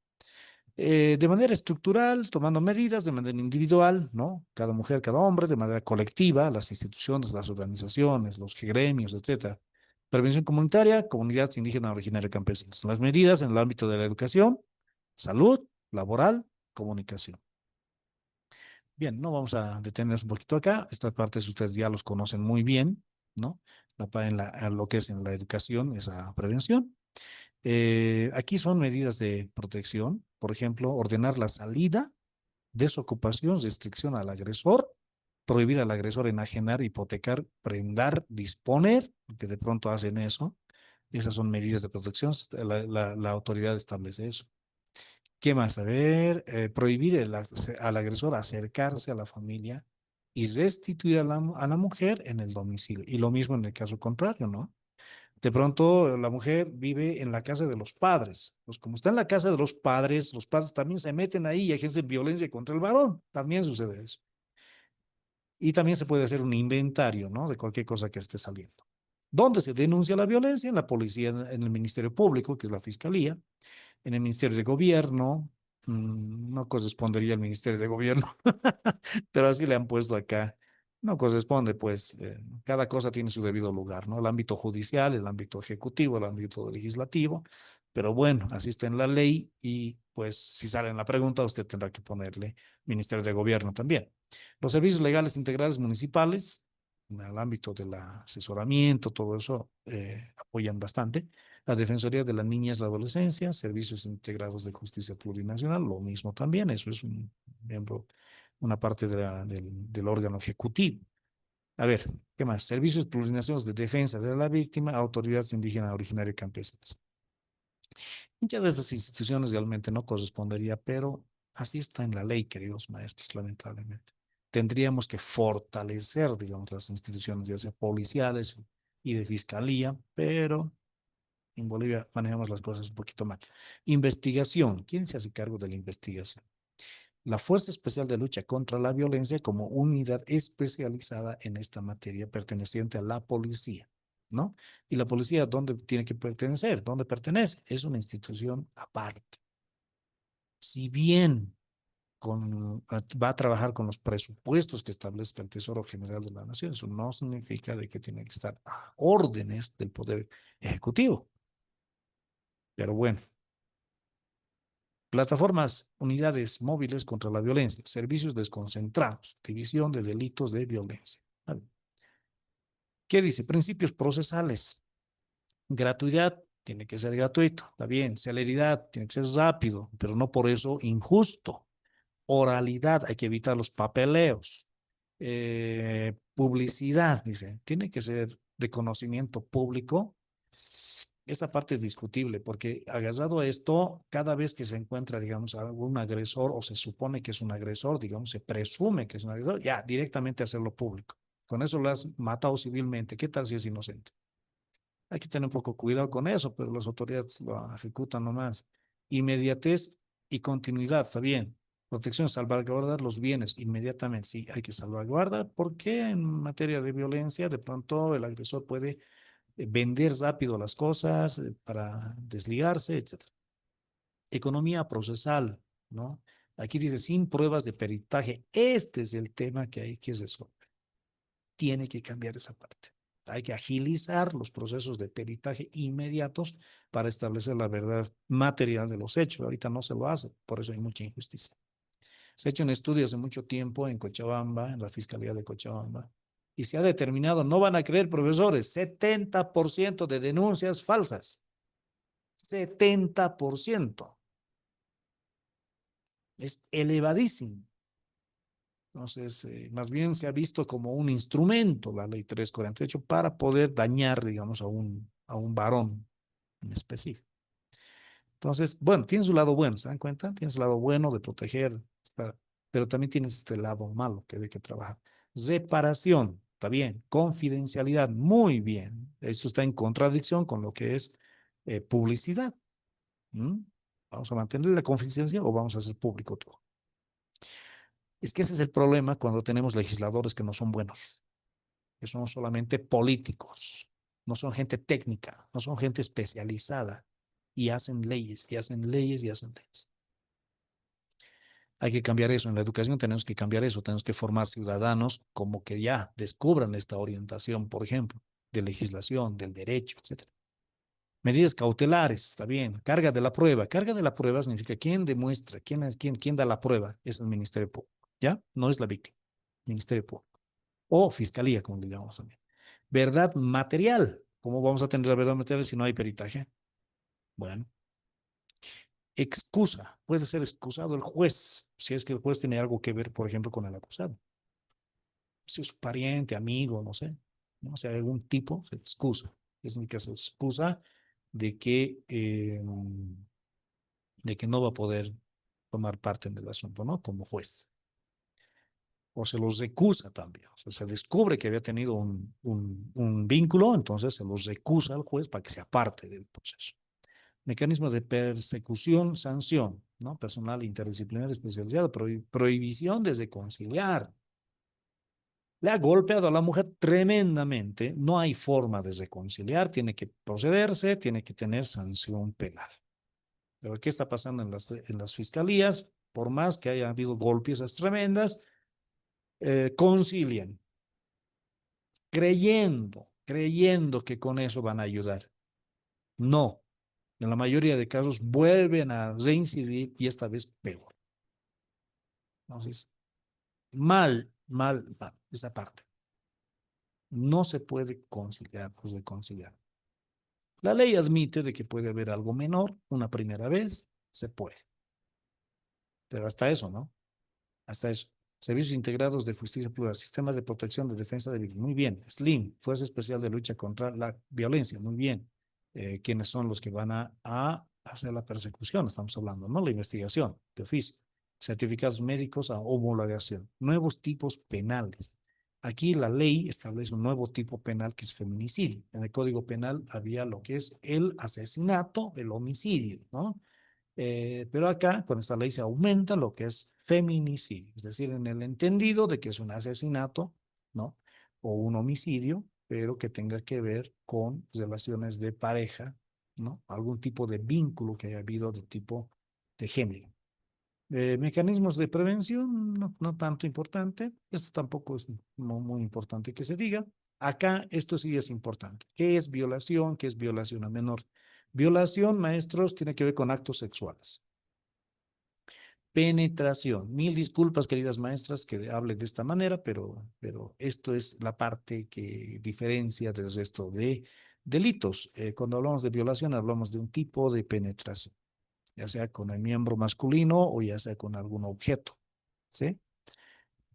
De manera estructural, tomando medidas de manera individual, ¿no? Cada mujer, cada hombre, de manera colectiva, las instituciones, las organizaciones, los gremios, etcétera. Prevención comunitaria, comunidades indígenas, originarias y campesinas. Las medidas en el ámbito de la educación, salud, laboral, comunicación. Bien, no vamos a detenernos un poquito acá. Estas partes ustedes ya los conocen muy bien, ¿no? Lo que es en la educación, esa prevención. Aquí son medidas de protección, por ejemplo, ordenar la salida, desocupación, restricción al agresor, prohibir al agresor enajenar, hipotecar, prendar, disponer, que de pronto hacen eso. Esas son medidas de protección, la autoridad establece eso. ¿Qué más? A ver, prohibir al agresor acercarse a la familia y restituir a la mujer en el domicilio. Y lo mismo en el caso contrario, ¿no? De pronto la mujer vive en la casa de los padres. Pues como está en la casa de los padres también se meten ahí y ejercen violencia contra el varón. También sucede eso. Y también se puede hacer un inventario, ¿no? De cualquier cosa que esté saliendo. ¿Dónde se denuncia la violencia? En la policía, en el Ministerio Público, que es la Fiscalía, en el Ministerio de Gobierno, no correspondería al Ministerio de Gobierno, pero así le han puesto acá. No corresponde, pues, cada cosa tiene su debido lugar, ¿no? El ámbito judicial, el ámbito ejecutivo, el ámbito legislativo, pero bueno, así está en la ley y pues si sale en la pregunta, usted tendrá que ponerle Ministerio de Gobierno también. Los servicios legales integrales municipales, en el ámbito del asesoramiento, todo eso apoyan bastante. La Defensoría de la Niñez y la Adolescencia, Servicios Integrados de Justicia Plurinacional, lo mismo también, eso es un miembro, una parte del órgano ejecutivo. A ver, ¿qué más? Servicios plurinacionales de defensa de la víctima, autoridades indígenas originarias y campesinas. Muchas de esas instituciones realmente no correspondería, pero así está en la ley, queridos maestros, lamentablemente. Tendríamos que fortalecer, digamos, las instituciones, ya sea policiales y de fiscalía, pero en Bolivia manejamos las cosas un poquito mal. Investigación. ¿Quién se hace cargo de la investigación? La Fuerza Especial de Lucha contra la Violencia como unidad especializada en esta materia perteneciente a la policía, ¿no? Y la policía, ¿dónde tiene que pertenecer? ¿Dónde pertenece? Es una institución aparte. Si bien va a trabajar con los presupuestos que establezca el Tesoro General de la Nación, eso no significa de que tiene que estar a órdenes del Poder Ejecutivo. Pero bueno, plataformas, unidades móviles contra la violencia, servicios desconcentrados, división de delitos de violencia. ¿Qué dice? Principios procesales. Gratuidad, tiene que ser gratuito, está bien. Celeridad, tiene que ser rápido, pero no por eso injusto. Oralidad, hay que evitar los papeleos. Publicidad, dice, tiene que ser de conocimiento público. Esa parte es discutible porque agarrado a esto, cada vez que se encuentra, digamos, algún agresor o se supone que es un agresor, digamos, se presume que es un agresor, ya directamente hacerlo público. Con eso lo has matado civilmente. ¿Qué tal si es inocente? Hay que tener un poco cuidado con eso, pero las autoridades lo ejecutan nomás. Inmediatez y continuidad, está bien. Protección, salvaguardar los bienes inmediatamente. Sí, hay que salvaguardar porque en materia de violencia, de pronto el agresor puede vender rápido las cosas para desligarse, etcétera. Economía procesal, ¿no? Aquí dice sin pruebas de peritaje. Este es el tema que hay que resolver. Tiene que cambiar esa parte. Hay que agilizar los procesos de peritaje inmediatos para establecer la verdad material de los hechos. Ahorita no se lo hace, por eso hay mucha injusticia. Se ha hecho un estudio hace mucho tiempo en Cochabamba, en la Fiscalía de Cochabamba, y se ha determinado, no van a creer, profesores, 70% de denuncias falsas. 70%. Es elevadísimo. Entonces, más bien se ha visto como un instrumento la ley 348 para poder dañar, digamos, a un varón en específico. Entonces, bueno, tiene su lado bueno, ¿se dan cuenta? Tiene su lado bueno de proteger, pero también tiene este lado malo que hay que trabajar. Reparación, está bien. Confidencialidad, muy bien. Eso está en contradicción con lo que es publicidad. ¿Mm? ¿Vamos a mantener la confidencialidad o vamos a hacer público todo? Es que ese es el problema cuando tenemos legisladores que no son buenos, que son solamente políticos, no son gente técnica, no son gente especializada y hacen leyes y hacen leyes y hacen leyes. Hay que cambiar eso. En la educación tenemos que cambiar eso. Tenemos que formar ciudadanos como que ya descubran esta orientación, por ejemplo, de legislación, del derecho, etcétera. Medidas cautelares, está bien. Carga de la prueba. Carga de la prueba significa quién demuestra, quién da la prueba. Es el Ministerio Público, ¿ya? No es la víctima. Ministerio Público. O fiscalía, como le llamamos también. Verdad material. ¿Cómo vamos a tener la verdad material si no hay peritaje? Bueno, excusa. Puede ser excusado el juez, si es que el juez tiene algo que ver, por ejemplo, con el acusado. Si es su pariente, amigo, no sé, ¿no? Si hay algún tipo, se excusa. Es el que se excusa de de que no va a poder tomar parte en el asunto, ¿no? Como juez. O se los recusa también. O sea, se descubre que había tenido un vínculo, entonces se los recusa al juez para que se aparte del proceso. Mecanismos de persecución, sanción, ¿no? Personal interdisciplinario especializado, prohibición de reconciliar. Le ha golpeado a la mujer tremendamente, no hay forma de reconciliar, tiene que procederse, tiene que tener sanción penal. Pero ¿qué está pasando en las fiscalías? Por más que haya habido golpes tremendas, concilian, creyendo que con eso van a ayudar. No, en la mayoría de casos vuelven a reincidir y esta vez peor. Entonces, mal, esa parte. No se puede conciliar o reconciliar. La ley admite de que puede haber algo menor, una primera vez, se puede. Pero hasta eso, ¿no? Hasta eso. Servicios integrados de justicia plural, sistemas de protección de defensa de víctimas. Muy bien. SLIM, Fuerza Especial de Lucha contra la Violencia. Muy bien. ¿Quiénes son los que van a hacia la persecución, estamos hablando, ¿no? La investigación de oficio, certificados médicos a homologación, nuevos tipos penales. Aquí la ley establece un nuevo tipo penal que es feminicidio. En el Código Penal había lo que es el asesinato, el homicidio, ¿no? Pero acá, con esta ley, se aumenta lo que es feminicidio, es decir, en el entendido de que es un asesinato, ¿no? O un homicidio, pero que tenga que ver con relaciones de pareja, ¿no? Algún tipo de vínculo que haya habido de tipo de género. Mecanismos de prevención, no tanto importante. Esto tampoco es muy importante que se diga. Acá esto sí es importante. ¿Qué es violación? ¿Qué es violación a menor? Violación, maestros, tiene que ver con actos sexuales. Penetración. Mil disculpas, queridas maestras, que hable de esta manera, pero esto es la parte que diferencia del resto de delitos. Cuando hablamos de violación, hablamos de un tipo de penetración, ya sea con el miembro masculino o ya sea con algún objeto, ¿sí?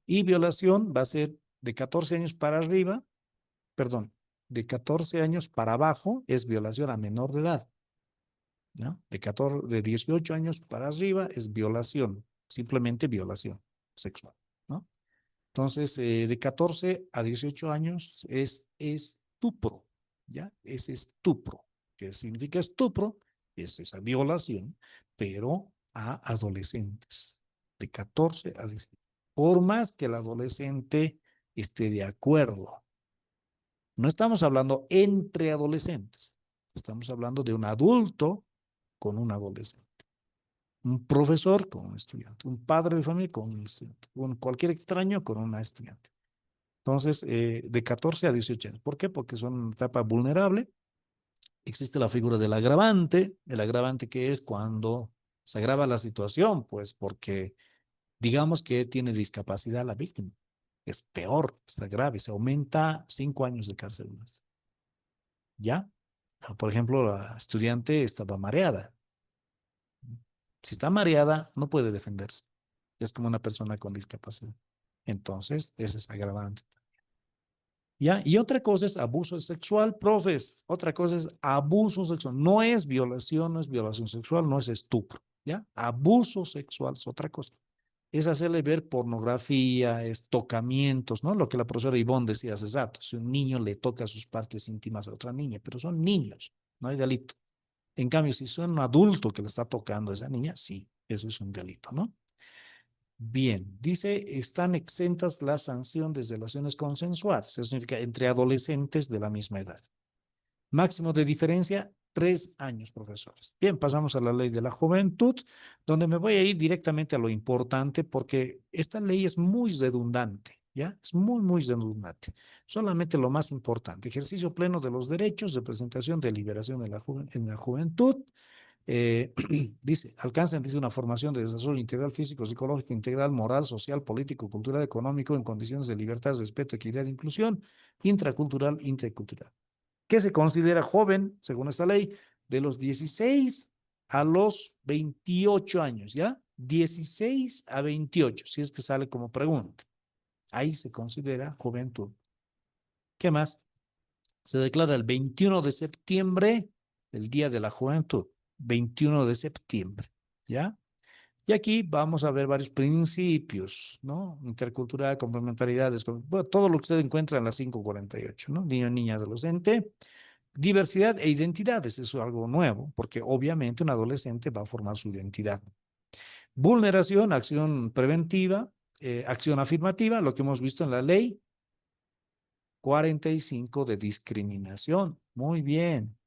Y violación va a ser de 14 años para arriba, perdón, de 14 años para abajo es violación a menor de edad, ¿no? De 18 años para arriba es violación, simplemente violación sexual, ¿no? Entonces, de 14 a 18 años es estupro, ¿ya? Es estupro. ¿Qué significa estupro? Es esa violación, pero a adolescentes, de 14 a 18. Por más que el adolescente esté de acuerdo. No estamos hablando entre adolescentes, estamos hablando de un adulto con un adolescente, un profesor con un estudiante, un padre de familia con un estudiante, cualquier extraño con una estudiante. Entonces, de 14 a 18 años. ¿Por qué? Porque son una etapa vulnerable. Existe la figura del agravante. El agravante que es cuando se agrava la situación, pues porque digamos que tiene discapacidad la víctima. Es peor, está grave, se aumenta 5 años de cárcel más. ¿Ya? Por ejemplo, la estudiante estaba mareada. Si está mareada, no puede defenderse. Es como una persona con discapacidad. Entonces, ese es agravante. ¿Ya? Y otra cosa es abuso sexual, profes. Otra cosa es abuso sexual. No es violación, no es violación sexual, no es estupro. ¿Ya? Abuso sexual es otra cosa. Es hacerle ver pornografía, es tocamientos, ¿no? Lo que la profesora Ivonne decía hace rato. Si un niño le toca sus partes íntimas a otra niña, pero son niños, no hay delito. En cambio, si son un adulto que le está tocando a esa niña, sí, eso es un delito, ¿no? Bien, dice, están exentas la sanción de relaciones consensuadas. Eso significa entre adolescentes de la misma edad. Máximo de diferencia, 3 años, profesores. Bien, pasamos a la ley de la juventud, donde me voy a ir directamente a lo importante, porque esta ley es muy redundante, ¿ya? Es muy redundante. Solamente lo más importante, ejercicio pleno de los derechos, representación, deliberación en la juventud, dice, alcanzan, dice, una formación de desarrollo integral físico, psicológico, integral, moral, social, político, cultural, económico, en condiciones de libertad, respeto, equidad e inclusión, intracultural, intercultural. ¿Qué se considera joven, según esta ley? De los 16 a los 28 años, ¿ya? 16 a 28, si es que sale como pregunta. Ahí se considera juventud. ¿Qué más? Se declara el 21 de septiembre, el Día de la Juventud. 21 de septiembre, ¿ya? Y aquí vamos a ver varios principios, ¿no? Intercultural, complementariedades, bueno, todo lo que usted encuentra en la 548, ¿no? Niño, niña, adolescente. Diversidad e identidades, eso es algo nuevo, porque obviamente un adolescente va a formar su identidad. Vulneración, acción preventiva, acción afirmativa, lo que hemos visto en la ley 45 de discriminación. Muy bien.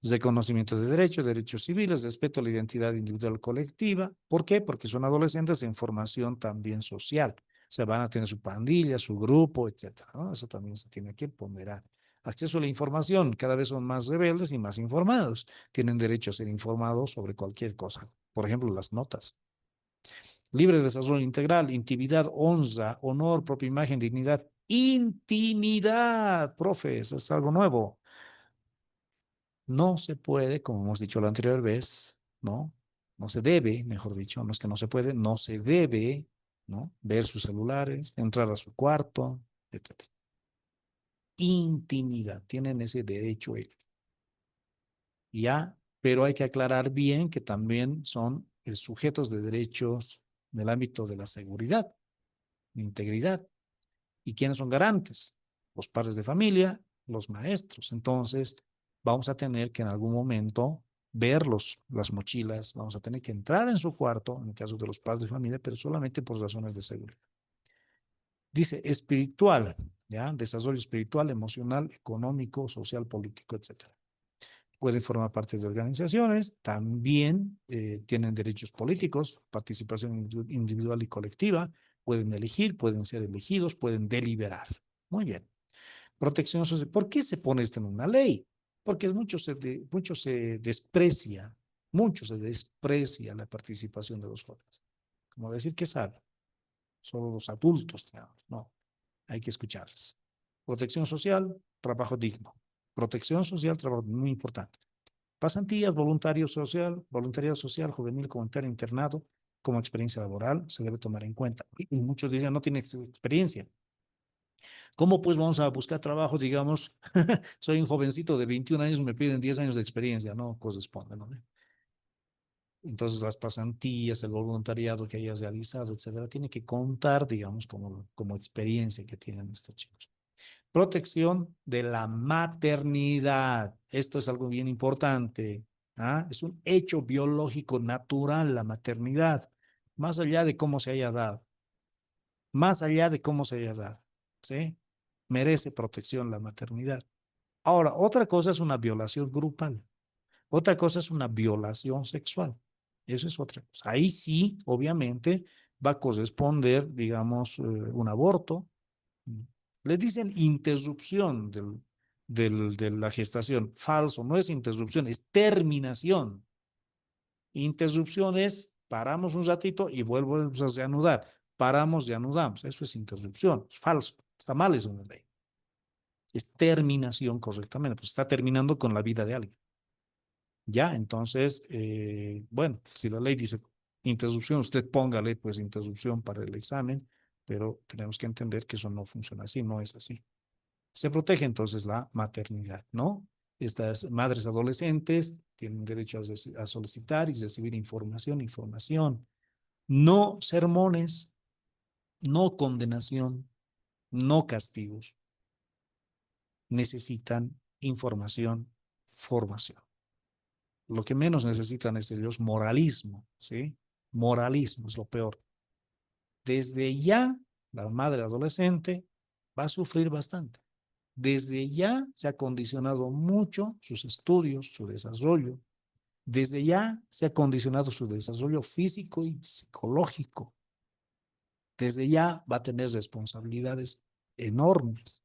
Reconocimiento de derechos civiles, respeto a la identidad individual colectiva. ¿Por qué? Porque son adolescentes en formación también social. O sea, van a tener su pandilla, su grupo, etcétera, ¿no? Eso también se tiene que ponderar. Acceso a la información, cada vez son más rebeldes y más informados. Tienen derecho a ser informados sobre cualquier cosa. Por ejemplo, las notas. Libre desarrollo integral, intimidad, honra, honor, propia imagen, dignidad. Intimidad, profes, es algo nuevo. No se puede, como hemos dicho la anterior vez, ¿no? No se debe, mejor dicho, no es que no se puede, no se debe, ¿no? Ver sus celulares, entrar a su cuarto, etc. Intimidad, tienen ese derecho ellos. Ya pero hay que aclarar bien que también son sujetos de derechos en el ámbito de la seguridad, de integridad. ¿Y quiénes son garantes? Los padres de familia, los maestros. Entonces, vamos a tener que en algún momento ver las mochilas, vamos a tener que entrar en su cuarto, en el caso de los padres de familia, pero solamente por razones de seguridad. Dice espiritual, ¿ya? Desarrollo espiritual, emocional, económico, social, político, etcétera. Pueden formar parte de organizaciones, también tienen derechos políticos, participación individual y colectiva, pueden elegir, pueden ser elegidos, pueden deliberar. Muy bien. Protección social. ¿Por qué se pone esto en una ley? Porque mucho se desprecia la participación de los jóvenes. Como decir que saben, solo los adultos, digamos. No, hay que escucharles. Protección social, trabajo digno. Protección social, trabajo muy importante. Pasantías, voluntariado social, juvenil, comunitario, internado, como experiencia laboral, se debe tomar en cuenta. Y muchos dicen, no tiene experiencia. ¿Cómo pues vamos a buscar trabajo? Digamos, soy un jovencito de 21 años, me piden 10 años de experiencia, no corresponde, ¿no? Entonces las pasantías, el voluntariado que hayas realizado, etcétera, tiene que contar, digamos, como experiencia que tienen estos chicos. Protección de la maternidad. Esto es algo bien importante. ¿Ah? Es un hecho biológico natural la maternidad, más allá de cómo se haya dado, más allá de cómo se haya dado, ¿sí? Merece protección la maternidad. Ahora, otra cosa es una violación grupal, otra cosa es una violación sexual. Eso es otra cosa. Ahí sí, obviamente, va a corresponder, digamos, un aborto. Le dicen interrupción de la gestación. Falso, no es interrupción, es terminación. Interrupción es paramos un ratito y vuelvo a reanudar. Paramos, reanudamos. Eso es interrupción. Es falso. Está mal eso en la ley. Es terminación correctamente, pues está terminando con la vida de alguien. Ya, entonces, bueno, si la ley dice interrupción, usted póngale pues interrupción para el examen, pero tenemos que entender que eso no funciona así, no es así. Se protege entonces la maternidad, ¿no? Estas madres adolescentes tienen derecho a solicitar y recibir información. No sermones, no condenación, no castigos. Necesitan información, formación. Lo que menos necesitan es ellos moralismo, ¿sí? Moralismo es lo peor. Desde ya, la madre adolescente va a sufrir bastante. Desde ya se ha condicionado mucho sus estudios, su desarrollo. Desde ya se ha condicionado su desarrollo físico y psicológico. Desde ya va a tener responsabilidades enormes.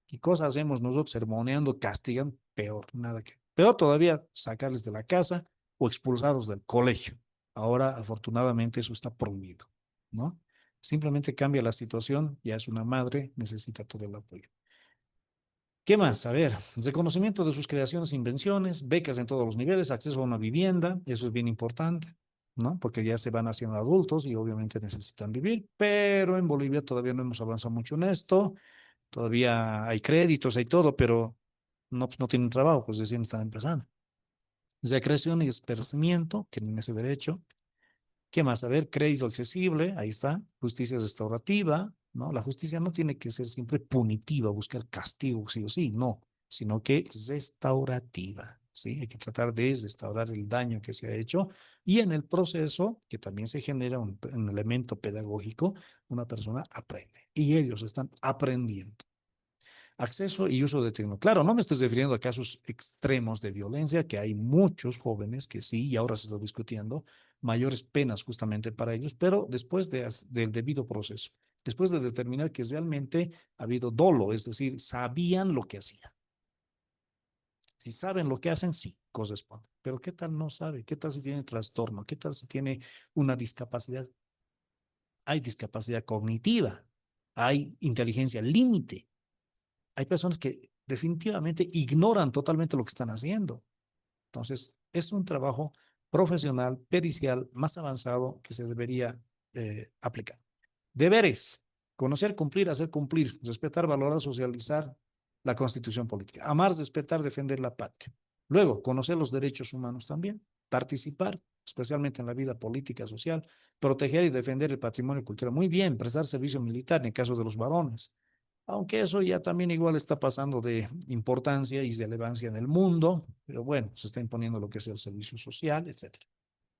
¿Qué cosa hacemos nosotros sermoneando, castigando? Peor, nada que. Peor todavía, sacarles de la casa o expulsarlos del colegio. Ahora, afortunadamente, eso está prohibido, ¿no? Simplemente cambia la situación, ya es una madre, necesita todo el apoyo. ¿Qué más? A ver, reconocimiento de sus creaciones e invenciones, becas en todos los niveles, acceso a una vivienda, eso es bien importante, ¿no? Porque ya se van haciendo adultos y obviamente necesitan vivir, pero en Bolivia todavía no hemos avanzado mucho en esto, todavía hay créditos, hay todo, pero no, pues no tienen trabajo, pues recién están empezando. Recreación y esparcimiento, tienen ese derecho. ¿Qué más? A ver, crédito accesible, ahí está. Justicia restaurativa, ¿no? La justicia no tiene que ser siempre punitiva, buscar castigo, sí o sí, no, sino que restaurativa, ¿sí? Hay que tratar de restaurar el daño que se ha hecho y en el proceso, que también se genera un elemento pedagógico, una persona aprende y ellos están aprendiendo. Acceso y uso de tecnología. Claro, no me estoy refiriendo a casos extremos de violencia, que hay muchos jóvenes que sí, y ahora se está discutiendo, mayores penas justamente para ellos, pero después del debido proceso, después de determinar que realmente ha habido dolo, es decir, sabían lo que hacían. Si saben lo que hacen, sí, corresponde. Pero ¿qué tal no sabe? ¿Qué tal si tiene trastorno? ¿Qué tal si tiene una discapacidad? Hay discapacidad cognitiva, hay inteligencia límite. Hay personas que definitivamente ignoran totalmente lo que están haciendo. Entonces, es un trabajo profesional, pericial, más avanzado que se debería aplicar. Deberes: conocer, cumplir, hacer cumplir, respetar, valorar, socializar la constitución política, amar, respetar, defender la patria. Luego, conocer los derechos humanos también, participar, especialmente en la vida política, social, proteger y defender el patrimonio cultural. Muy bien, prestar servicio militar en el caso de los varones. Aunque eso ya también igual está pasando de importancia y relevancia en el mundo, pero bueno, se está imponiendo lo que es el servicio social, etcétera.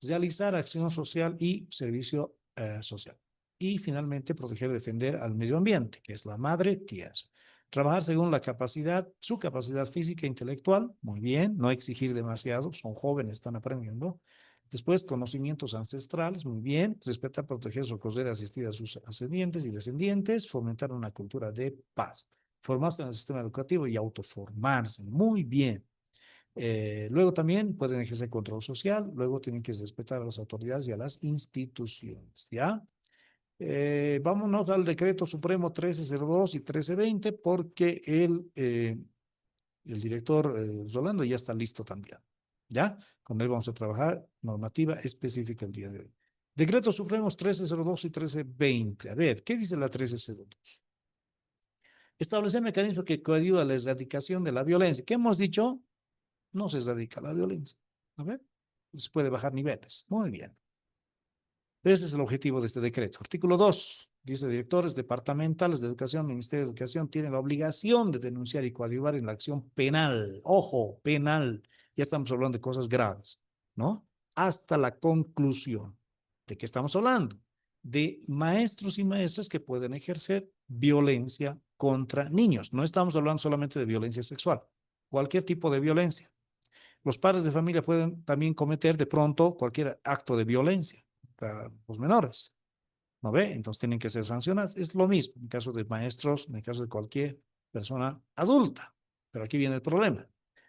Realizar acción social y servicio social. Y finalmente, proteger y defender al medio ambiente, que es la madre tierra. Trabajar según la capacidad, su capacidad física e intelectual, muy bien, no exigir demasiado, son jóvenes, están aprendiendo. Después, conocimientos ancestrales, muy bien, respetar, proteger, socorrer, asistir a sus ascendientes y descendientes, fomentar una cultura de paz, formarse en el sistema educativo y autoformarse, muy bien. Luego también pueden ejercer control social, luego tienen que respetar a las autoridades y a las instituciones, ¿ya? Vámonos al decreto supremo 1302 y 1320 porque el director Rolando ya está listo también, ¿ya? Con él vamos a trabajar normativa específica el día de hoy. Decretos supremos 1302 y 1320. A ver, ¿qué dice la 1302? Establecer mecanismos que coadyuvan a la erradicación de la violencia. ¿Qué hemos dicho? No se erradica la violencia. A ver, se puede bajar niveles. Muy bien. Ese es el objetivo de este decreto. Artículo 2. Dice, directores departamentales de educación, Ministerio de Educación, tienen la obligación de denunciar y coadyuvar en la acción penal. Ojo, penal. Ya estamos hablando de cosas graves, ¿no? Hasta la conclusión. ¿De qué estamos hablando? De maestros y maestras que pueden ejercer violencia contra niños. No estamos hablando solamente de violencia sexual. Cualquier tipo de violencia. Los padres de familia pueden también cometer de pronto cualquier acto de violencia para los menores, ¿no ve? Entonces tienen que ser sancionados. Es lo mismo en caso de maestros, en el caso de cualquier persona adulta. Pero aquí viene el problema.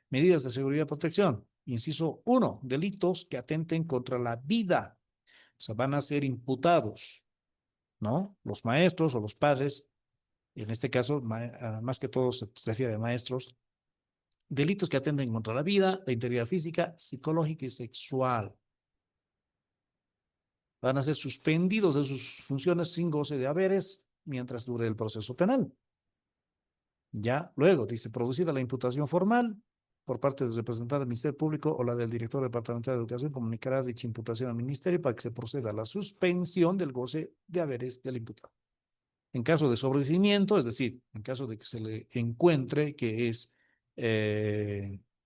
Medidas de seguridad y protección. Inciso 1, delitos que atenten contra la vida. O sea, van a ser imputados, ¿no? Los maestros o los padres, en este caso, más que todo se refiere a maestros, delitos que atenten contra la vida, la integridad física, psicológica y sexual. Van a ser suspendidos de sus funciones sin goce de haberes mientras dure el proceso penal. Ya luego dice, producida la imputación formal por parte del representante del Ministerio Público o la del director departamental de Educación, comunicará dicha imputación al Ministerio para que se proceda a la suspensión del goce de haberes del imputado. En caso de sobreseimiento, es decir, en caso de que se le encuentre que es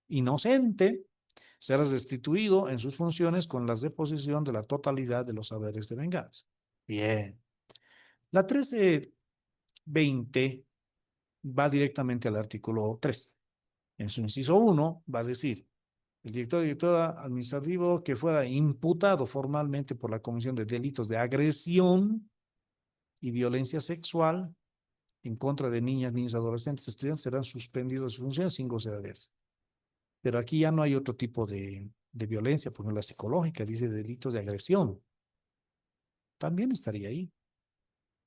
inocente, será restituido en sus funciones con la reposición de la totalidad de los haberes de venganza. Bien. La 1320 va directamente al artículo 3. En su inciso 1 va a decir, el director o directora administrativo que fuera imputado formalmente por la comisión de delitos de agresión y violencia sexual en contra de niñas, niños, adolescentes, estudiantes serán suspendidos de sus funciones sin goce de haberes. Pero aquí ya no hay otro tipo de violencia, por ejemplo, la psicológica, dice delitos de agresión. También estaría ahí.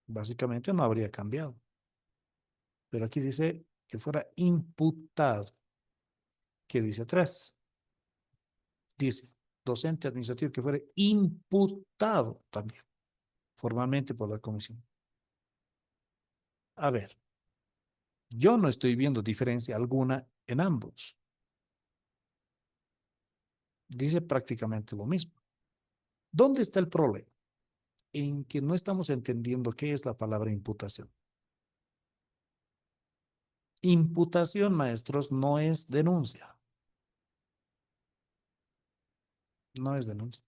Básicamente no habría cambiado. Pero aquí dice que fuera imputado. ¿Qué dice atrás? Dice, docente administrativo que fuera imputado también, formalmente por la comisión. A ver, yo no estoy viendo diferencia alguna en ambos. Dice prácticamente lo mismo. ¿Dónde está el problema? En que no estamos entendiendo qué es la palabra imputación. Imputación, maestros, no es denuncia. No es denuncia.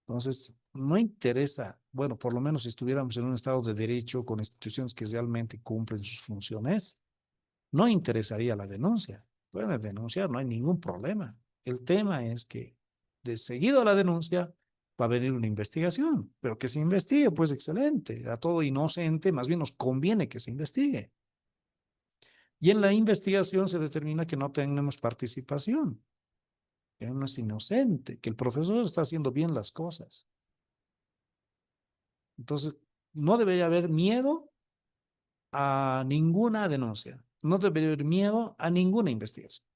Entonces, no interesa, bueno, por lo menos si estuviéramos en un estado de derecho con instituciones que realmente cumplen sus funciones, no interesaría la denuncia. Pueden denunciar, no hay ningún problema. El tema es que de seguido a la denuncia va a venir una investigación, pero que se investigue, pues excelente. A todo inocente, más bien nos conviene que se investigue. Y en la investigación se determina que no tenemos participación, que uno es inocente, que el profesor está haciendo bien las cosas. Entonces, no debería haber miedo a ninguna denuncia, no debería haber miedo a ninguna investigación.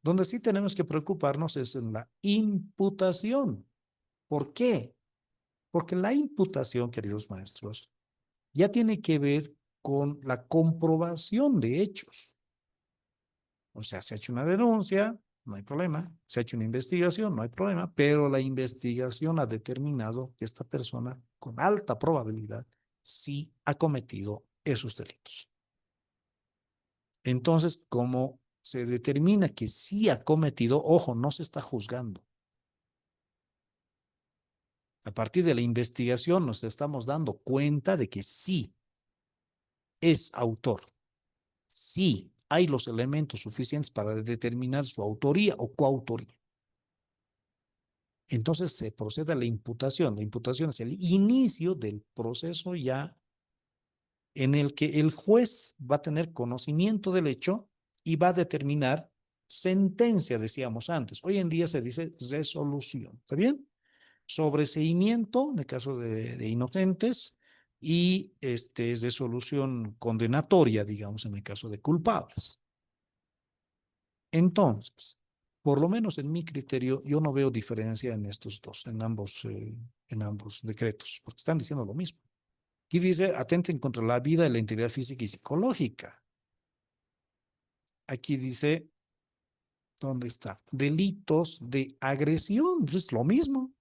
Donde sí tenemos que preocuparnos es en la imputación. ¿Por qué? Porque la imputación, queridos maestros, ya tiene que ver con la comprobación de hechos. O sea, se ha hecho una denuncia, no hay problema. Se ha hecho una investigación, no hay problema. Pero la investigación ha determinado que esta persona, con alta probabilidad, sí ha cometido esos delitos. Entonces, como se determina que sí ha cometido, ojo, no se está juzgando. A partir de la investigación nos estamos dando cuenta de que sí es autor. Sí hay los elementos suficientes para determinar su autoría o coautoría. Entonces se procede a la imputación. La imputación es el inicio del proceso ya en el que el juez va a tener conocimiento del hecho y va a determinar sentencia, decíamos antes. Hoy en día se dice resolución. ¿Está bien? Sobreseimiento, en el caso de inocentes, y resolución condenatoria, digamos, en el caso de culpables. Entonces, por lo menos en mi criterio, yo no veo diferencia en estos dos, en ambos decretos, porque están diciendo lo mismo. Aquí dice, atenten contra la vida y la integridad física y psicológica. Aquí dice, ¿dónde está? Delitos de agresión, pues es lo mismo.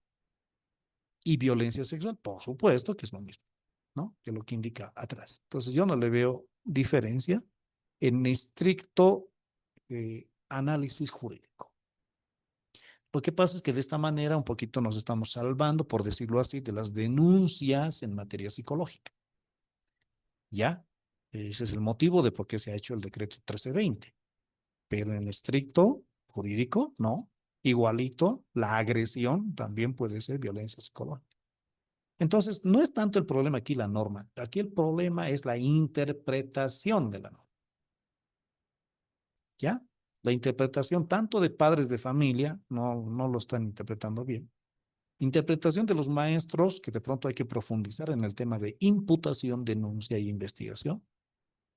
Y violencia sexual, por supuesto que es lo mismo, ¿no? Que lo que indica atrás. Entonces, yo no le veo diferencia en estricto análisis jurídico. Lo que pasa es que de esta manera un poquito nos estamos salvando, por decirlo así, de las denuncias en materia psicológica. ¿Ya? Ese es el motivo de por qué se ha hecho el decreto 1320. Pero en estricto jurídico, no. Igualito, la agresión también puede ser violencia psicológica. Entonces, no es tanto el problema aquí la norma. Aquí el problema es la interpretación de la norma. ¿Ya? La interpretación tanto de padres de familia, no lo están interpretando bien. Interpretación de los maestros, que de pronto hay que profundizar en el tema de imputación, denuncia e investigación.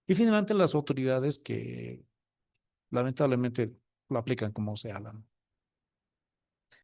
Y finalmente las autoridades que lamentablemente lo aplican como sea